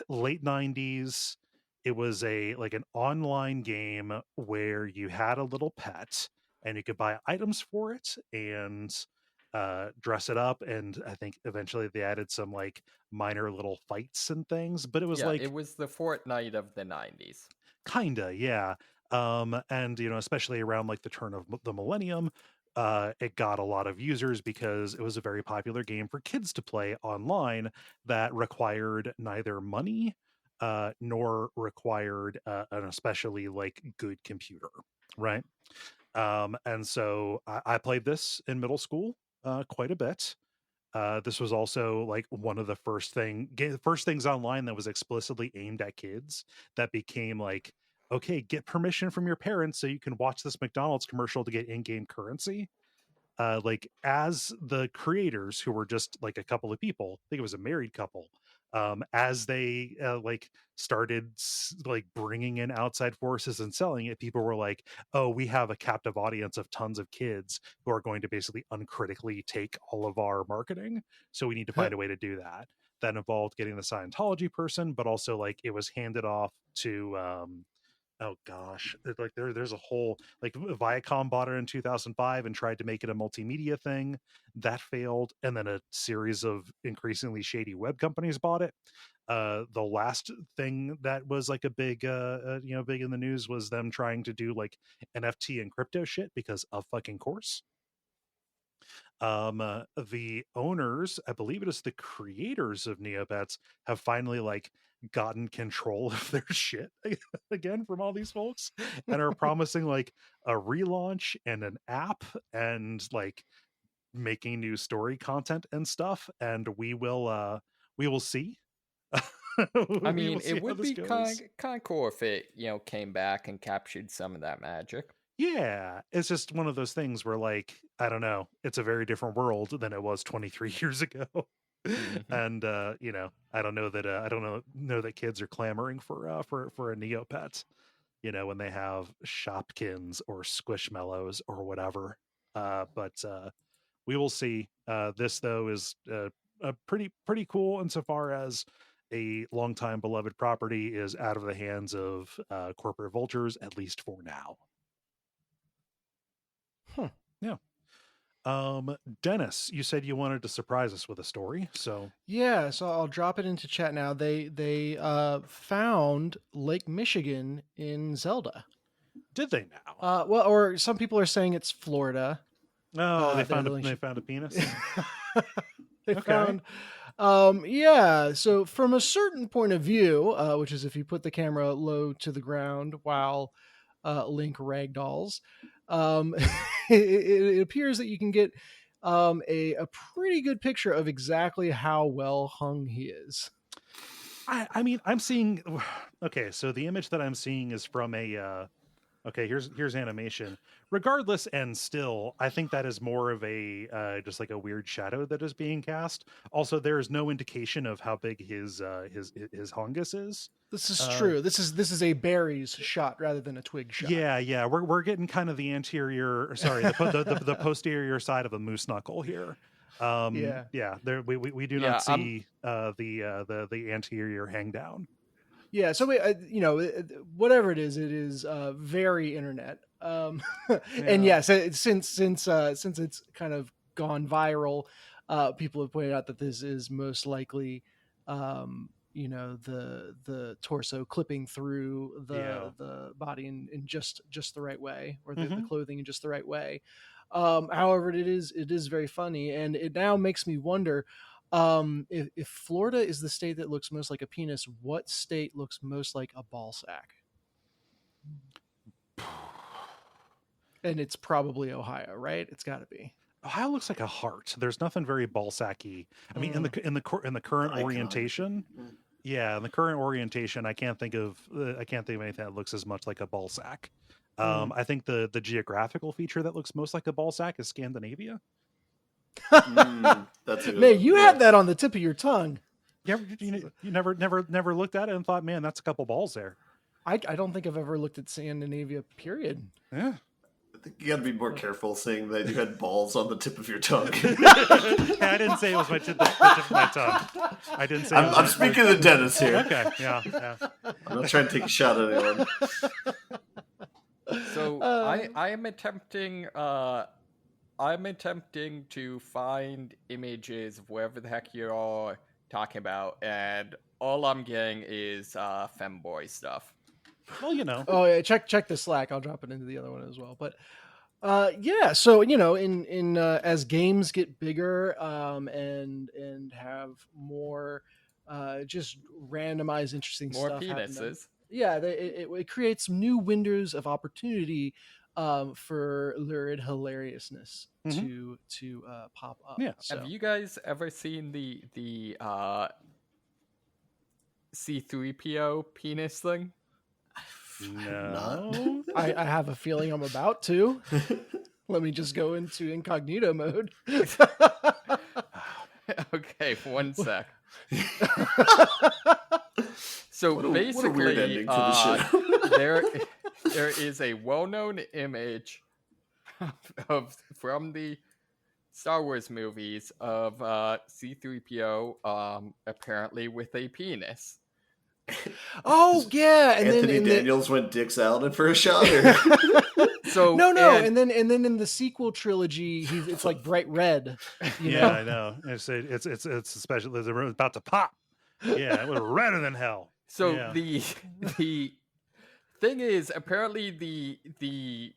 late 90s. It was an online game where you had a little pet and you could buy items for it and dress it up, and I think eventually they added some like minor little fights and things, but it was it was the Fortnite of the 90s. Kinda, yeah. And especially around like the turn of the millennium, it got a lot of users because it was a very popular game for kids to play online that required neither money nor required an especially like good computer, right? And so I played this in middle school quite a bit. This was also like one of the first things online that was explicitly aimed at kids that became like, okay, get permission from your parents so you can watch this McDonald's commercial to get in-game currency. Like as the creators, who were just like a couple of people, I think it was a married couple, as they like started like bringing in outside forces and selling it, people were like, oh, we have a captive audience of tons of kids who are going to basically uncritically take all of our marketing, so we need to find a way to do that. That involved getting the Scientology person, but also like it was handed off to oh gosh, like there's a whole like Viacom bought it in 2005 and tried to make it a multimedia thing. That failed, and then a series of increasingly shady web companies bought it. The last thing that was like a big big in the news was them trying to do like NFT and crypto shit, because of fucking course. The owners, I believe it is the creators of Neopets, have finally like gotten control of their shit again from all these folks, and are promising like a relaunch and an app and like making new story content and stuff, and we will see. I We mean, will see it how would this be goes. kind of cool if it, came back and captured some of that magic. Yeah, it's just one of those things where like, I don't know, it's a very different world than it was 23 years ago. Mhm. And I don't know that I don't know that kids are clamoring for a Neopet, when they have Shopkins or Squishmallows or whatever. But we will see. This though is pretty cool insofar as a longtime beloved property is out of the hands of corporate vultures, at least for now. Huh. Yeah. Dennis, you said you wanted to surprise us with a story, so Yeah, so I'll drop it into chat now. They found Lake Michigan in Zelda. did they now? Well, or some people are saying it's Florida. Oh, they they're found the they found a penis. they Okay. found yeah, so from a certain point of view, which is if you put the camera low to the ground while Link ragdolls, it appears that you can get a pretty good picture of exactly how well hung he is. I mean, I'm seeing. Okay, so the image that I'm seeing is from a. Okay, here's animation. Regardless, and still, I think that is more of a just like a weird shadow that is being cast. Also, there is no indication of how big his hongus is. This is true. This is a berries shot rather than a twig shot. Yeah, we're getting kind of the anterior, sorry, the posterior side of a moose knuckle here. Yeah. There we do not see the anterior hang down. Yeah, so whatever it is very internet. And yes, since it's kind of gone viral, people have pointed out that this is most likely, the torso clipping through the body in just the right way, or the clothing in just the right way. However, it is very funny, and it now makes me wonder, if Florida is the state that looks most like a penis, what state looks most like a ball sack? And it's probably Ohio, right? It's got to be. Ohio looks like a heart. There's nothing very ball sacky. I mean, in the current orientation, in the current orientation, I can't think of anything that looks as much like a ball sack. I think the geographical feature that looks most like a ball sack is Scandinavia. That's man, you had that on the tip of your tongue. Yeah, you never looked at it and thought, man, that's a couple balls there. I don't think I've ever looked at Scandinavia, period. Yeah. I think you got to be more careful saying that you had balls on the tip of your tongue. I didn't say it was the tip of my tongue. I didn't say. I'm speaking to Dennis here. Okay, yeah. I'm not trying to take a shot at anyone. So I am attempting. I'm attempting to find images of wherever the heck you're talking about, and all I'm getting is femboy stuff. Well, you know. Oh yeah, check the Slack. I'll drop it into the other one as well. But yeah, so you know, in as games get bigger and have more just randomized interesting more stuff penises. Yeah, it creates new windows of opportunity for lurid hilariousness to pop up. Yeah. So. Have you guys ever seen the C3PO penis thing? No. I have a feeling I'm about to. Let me just go into incognito mode. Okay, 1 sec. So basically, what a weird ending to the show. there is a well-known image from the Star Wars movies of C3PO apparently with a penis. Oh yeah, and Anthony Daniels went dicks out for a shot. Or... So no, and then in the sequel trilogy, it's like bright red. Yeah, I know. It's especially the room about to pop. Yeah, it was redder than hell. So yeah. the thing is, apparently the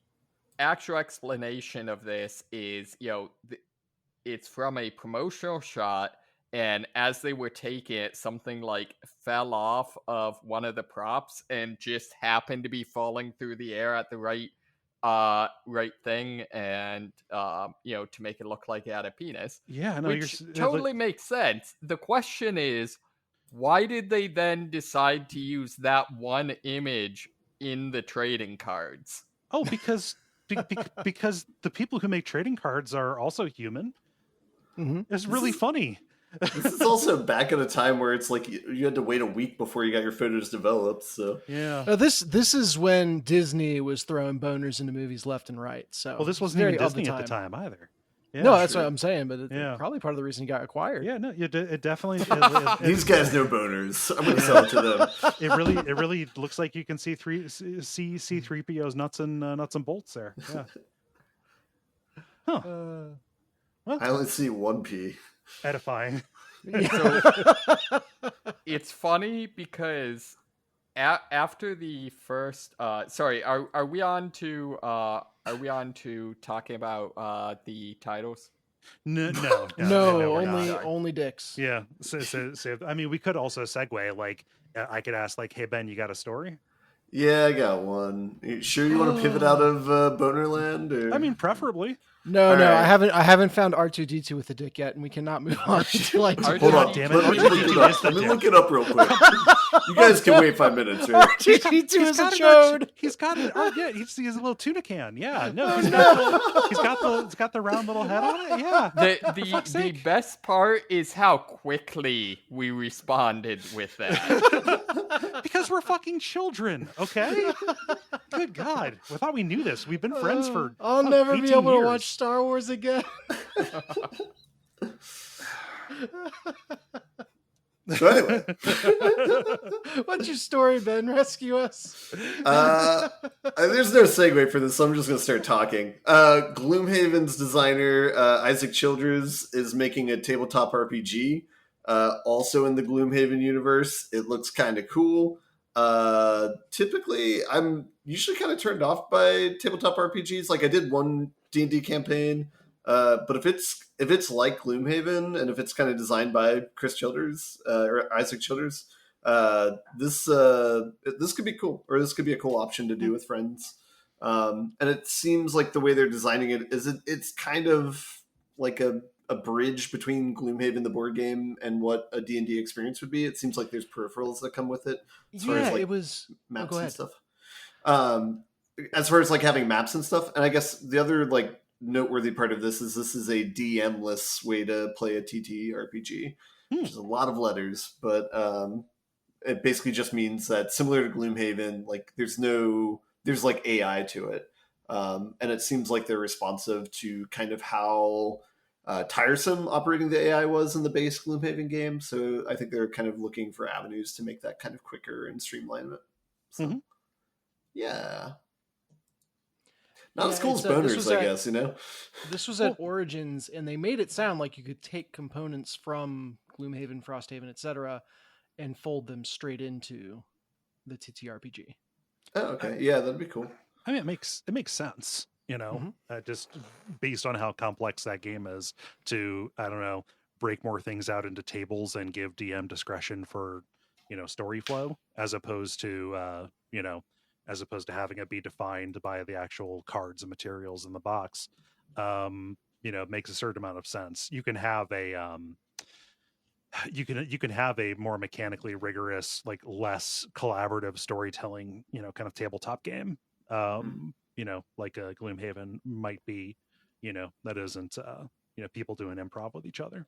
actual explanation of this is, it's from a promotional shot, and as they were taking it, something like fell off of one of the props and just happened to be falling through the air at the right thing, and to make it look like it had a penis. Yeah, no, which totally makes sense. The question is, why did they then decide to use that one image in the trading cards? Oh, because because the people who make trading cards are also human. Mm-hmm. It's really funny. This is also back at a time where it's like you had to wait a week before you got your photos developed. So yeah, this is when Disney was throwing boners into movies left and right. So well, this wasn't even Disney at the time either. Yeah, no, that's what I'm saying, but it's probably part of the reason he got acquired. Yeah, no, it definitely. These guys know boners. I'm going to sell it to them. It really looks like you can see C3PO's nuts and bolts there. Yeah. Huh. Well, I only see 1P. Edifying. So, it's funny because after the first, sorry, are we on to talking about the titles? No, only dicks. Yeah. So I mean, we could also segue. Like, I could ask, like, hey Ben, you got a story? Yeah, I got one. You sure you want to pivot out of Bonerland? Or? I mean, preferably. No, right. I haven't found R2D2 with the dick yet, and we cannot move on until I do. Hold on, damn it! Let me look it up real quick. You guys can wait 5 minutes, right? R2D2 is a chode. He's got it. Oh yeah, he's a little tuna can. Yeah, no, it's got the round little head on it. Yeah. The best part is how quickly we responded with that. Because we're fucking children, okay? Good God, I thought we knew this. We've been friends for. I'll never be able to watch Star Wars again. So anyway, what's your story, Ben? Rescue us. There's no segue for this, so I'm just going to start talking. Gloomhaven's designer Isaac Childress is making a tabletop RPG, also in the Gloomhaven universe. It looks kind of cool. Typically, I'm usually kind of turned off by tabletop RPGs. Like I did one D&D campaign. But if it's like Gloomhaven, and if it's kind of designed by Chris Childers or Isaac Childers, this could be cool, or this could be a cool option to do with friends. And it seems like the way they're designing it is it's kind of like a bridge between Gloomhaven, the board game, and what a D&D experience would be. It seems like there's peripherals that come with it. As far as, like, it was maps and stuff. As far as like having maps and stuff, and I guess the other like noteworthy part of this is a DM-less way to play a TTRPG, which is a lot of letters, but it basically just means that similar to Gloomhaven, like there's like AI to it, and it seems like they're responsive to kind of how tiresome operating the AI was in the base Gloomhaven game. So I think they're kind of looking for avenues to make that kind of quicker and streamline it. So, yeah. Not as cool as boners, I guess, you know? This was at Origins, and they made it sound like you could take components from Gloomhaven, Frosthaven, etc., and fold them straight into the TTRPG. Oh, okay. Yeah, that'd be cool. I mean, it makes sense, you know, just based on how complex that game is to, I don't know, break more things out into tables and give DM discretion for, you know, story flow, as opposed to, having it be defined by the actual cards and materials in the box. You know, it makes a certain amount of sense. You can have a, you can have a more mechanically rigorous, like less collaborative storytelling, you know, kind of tabletop game. You know, like a Gloomhaven might be, you know, that isn't, you know, people doing improv with each other.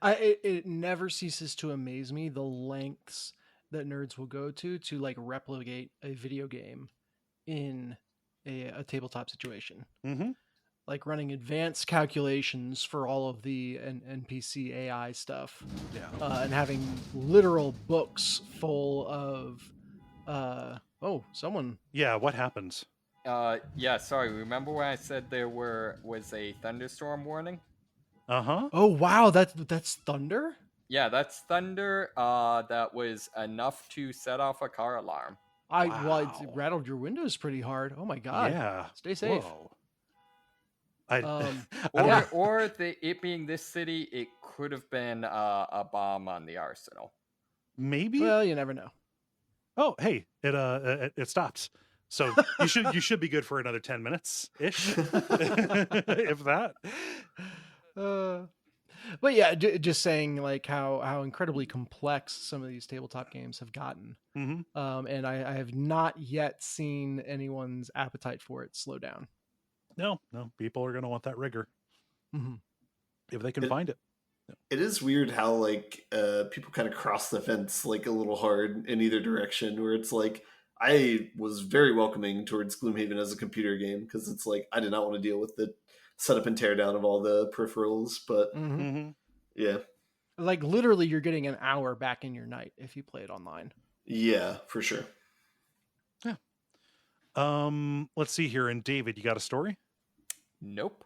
It never ceases to amaze me the lengths that nerds will go to like replicate a video game in a tabletop situation. Like running advanced calculations for all of the NPC AI stuff. And having literal books full of someone. Yeah, what happens? Yeah, sorry. Remember when I said there was a thunderstorm warning? Oh wow, that's thunder? Yeah, that's thunder. That was enough to set off a car alarm. Well, it rattled your windows pretty hard. Oh my god. Yeah. Stay safe. Whoa. It being this city, it could have been a bomb on the arsenal. Maybe. Well, you never know. Oh, hey, it stops. So you should be good for another 10 minutes ish, if that. But yeah, just saying like how incredibly complex some of these tabletop games have gotten. And I have not yet seen anyone's appetite for it slow down. No, people are going to want that rigor if they can find it. It is weird how like people kind of cross the fence like a little hard in either direction, where it's like I was very welcoming towards Gloomhaven as a computer game because it's like I did not want to deal with the setup and tear down of all the peripherals, but yeah, like literally you're getting an hour back in your night if you play it online. Yeah, for sure. Yeah. Let's see here. And David, you got a story? Nope.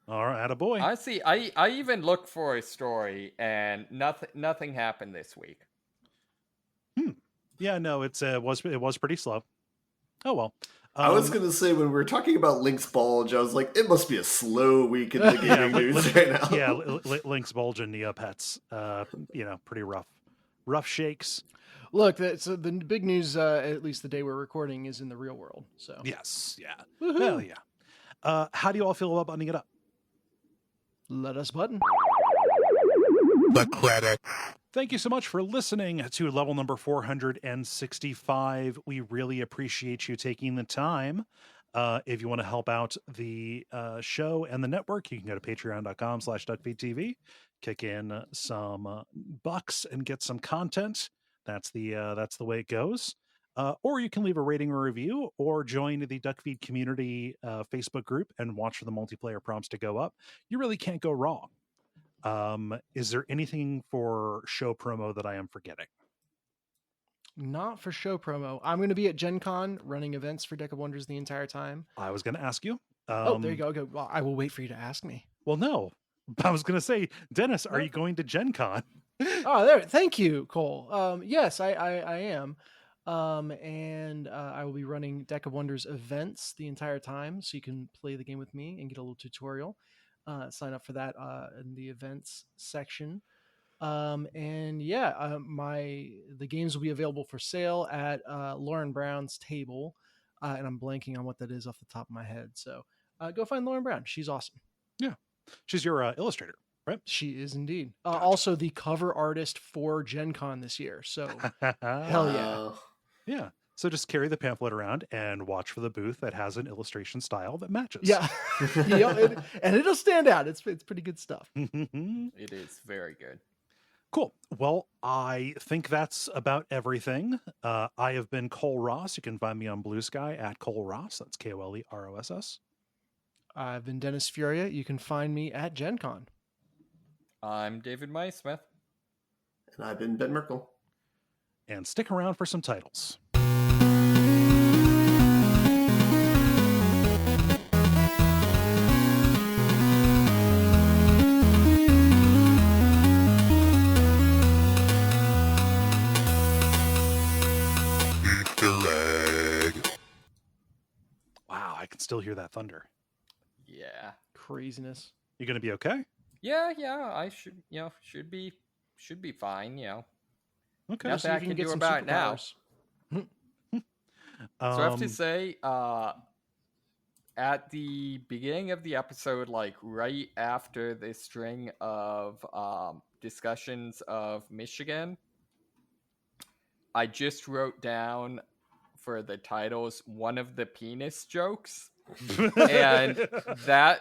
All right, attaboy. Honestly, I even looked for a story and nothing happened this week. Yeah, no, it was pretty slow. Oh well. I was gonna say when we were talking about Link's Bulge, I was like, it must be a slow week in the gaming news right now. Yeah, Link's Bulge and Neopets. You know, pretty rough shakes. Look, so the big news, at least the day we're recording, is in the real world. So yes, yeah, hell yeah. How do you all feel about buttoning it up? Let us button. The credits. Thank you so much for listening to level number 465. We really appreciate you taking the time. If you want to help out the show and the network, you can go to patreon.com/Duckfeed.tv, kick in some bucks and get some content. That's the way it goes. Or you can leave a rating or review or join the Duckfeed community Facebook group and watch for the multiplayer prompts to go up. You really can't go wrong. Is there anything for show promo that I am forgetting? Not for show promo. I'm going to be at Gen Con running events for Deck of Wonders the entire time. I was going to ask you. There you go. Okay. Well, I will wait for you to ask me. Well, no. I was going to say, Dennis, are you going to Gen Con? Oh, there. Thank you, Kole. Yes, I am. And I will be running Deck of Wonders events the entire time, so you can play the game with me and get a little tutorial. Sign up for that in the events section. And yeah, the games will be available for sale at Lauren Brown's table, and I'm blanking on what that is off the top of my head. So go find Lauren Brown; she's awesome. Yeah, she's your illustrator, right? She is indeed. Gotcha. Also the cover artist for Gen Con this year. So hell yeah. Yeah. So just carry the pamphlet around and watch for the booth that has an illustration style that matches. Yeah. And it'll stand out. It's pretty good stuff. It is very good. Cool. Well, I think that's about everything. I have been Kole Ross. You can find me on Blue Sky at Kole Ross. That's KOLEROSS. I've been Dennis Furia. You can find me at Gen Con. I'm David Maysmith. And I've been Ben Merkel. And stick around for some titles. Wow, I can still hear that thunder. Yeah. Craziness. You gonna be okay? Yeah, I should be fine, Okay. Nothing I can do about it now. So I have to say, at the beginning of the episode, like right after this string of discussions of Michigan, I just wrote down for the titles one of the penis jokes, and that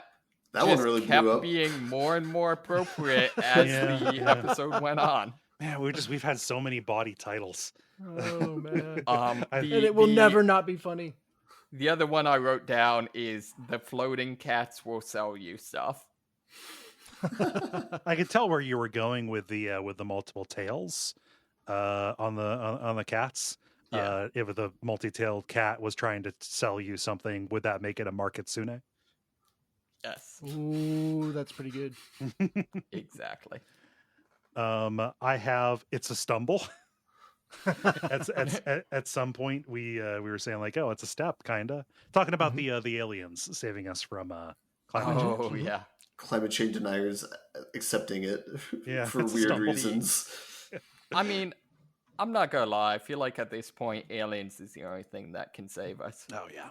one really kept blew up. being more and more appropriate as the episode went on. Man, we've had so many body titles. Oh man. And it will never not be funny. The other one I wrote down is the floating cats will sell you stuff. I could tell where you were going with the multiple tails on the cats. Yeah. If the multi-tailed cat was trying to sell you something, would that make it a Marketsune? Yes. Ooh, that's pretty good. Exactly. I have It's a Stumble. at some point we were saying like, oh, it's a step, kinda talking about the aliens saving us from climate change. Oh yeah. Climate change deniers accepting it for it's a weird stumble. reasons. I mean, I'm not gonna lie. I feel like at this point, aliens is the only thing that can save us. Oh yeah.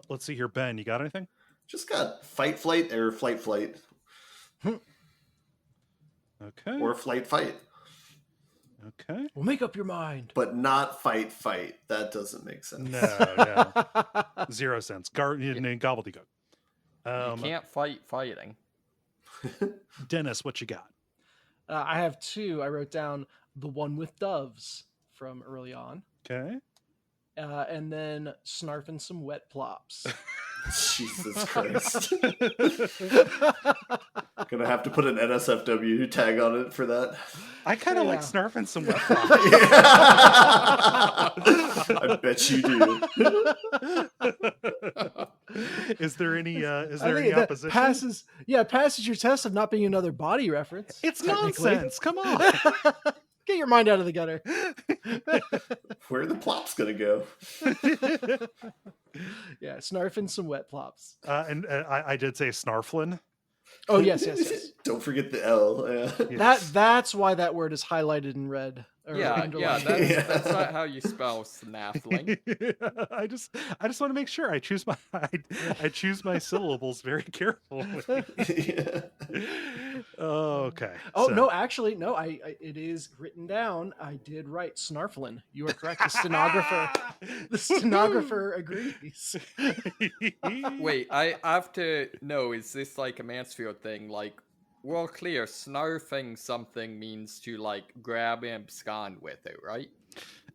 Let's see here, Ben. You got anything? Just got fight, flight, or flight, flight. Okay. Or flight, fight. Okay. Well, make up your mind. But not fight, fight. That doesn't make sense. No. 0 cents. Gobbledygook. You can't fight fighting. Dennis, what you got? I have two. I wrote down the one with doves from early on. Okay. And then snarfing some wet plops. Jesus Christ. Gonna have to put an NSFW tag on it for that. I kind of like snarfing some wet plops. I bet you do. Is there any opposition? Passes your test of not being another body reference. It's nonsense. Come on. Get your mind out of the gutter. Where are the plops gonna go? Yeah, snarfing some wet plops. And I did say Snarflin. Oh yes. Don't forget the L. Yeah. That's why that word is highlighted in red. That's not how you spell Snarflin. I just want to make sure I choose my syllables very carefully. Yeah. Okay. Oh no, actually no. I it is written down. I did write Snarflin. You are correct. The stenographer agrees. Wait, I have to know. Is this like a Mansfield thing? Like, well, clear. Snarfing something means to like grab and abscond with it, right?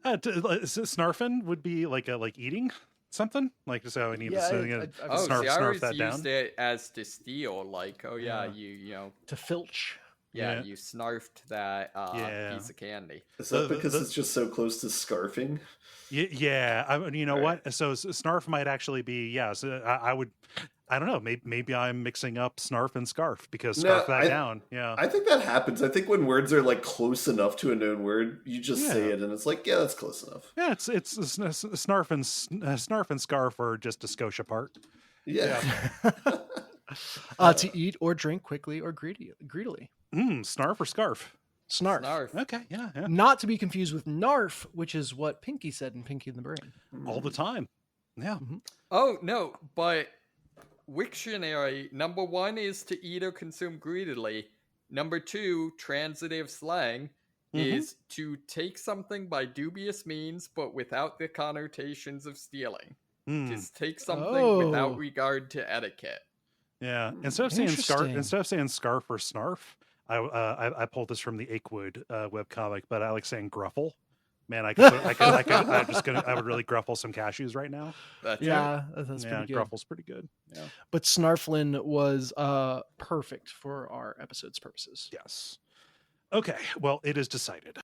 Snarfing would be like eating something. Like so, I need to snarf that down. Used it as to steal. Like, you to filch. Yeah, you snarfed that piece of candy. Is that because it's just so close to scarfing? Yeah. You know what? So snarf might actually be So I would. I don't know. Maybe I'm mixing up snarf and scarf because scarf that down. Yeah. I think that happens. I think when words are like close enough to a known word, you just say it and it's like, yeah, that's close enough. Yeah, it's snarf and scarf are just a Scotia part. Yeah. To eat or drink quickly or greedily. Snarf or scarf? Snarf. Okay, yeah. Not to be confused with narf, which is what Pinky said in Pinky and the Brain. All the time. Yeah. Mm-hmm. Oh, no, but Wiktionary, number 1 is to eat or consume greedily. Number 2, transitive slang, is to take something by dubious means, but without the connotations of stealing. Just take something without regard to etiquette. Yeah. Instead of saying scarf or snarf, I pulled this from the Akewood webcomic, but I like saying gruffle. Man, I would really gruffle some cashews right now. That's pretty good. Gruffle's pretty good. Yeah. But Snarflin was perfect for our episode's purposes. Yes. Okay. Well, it is decided.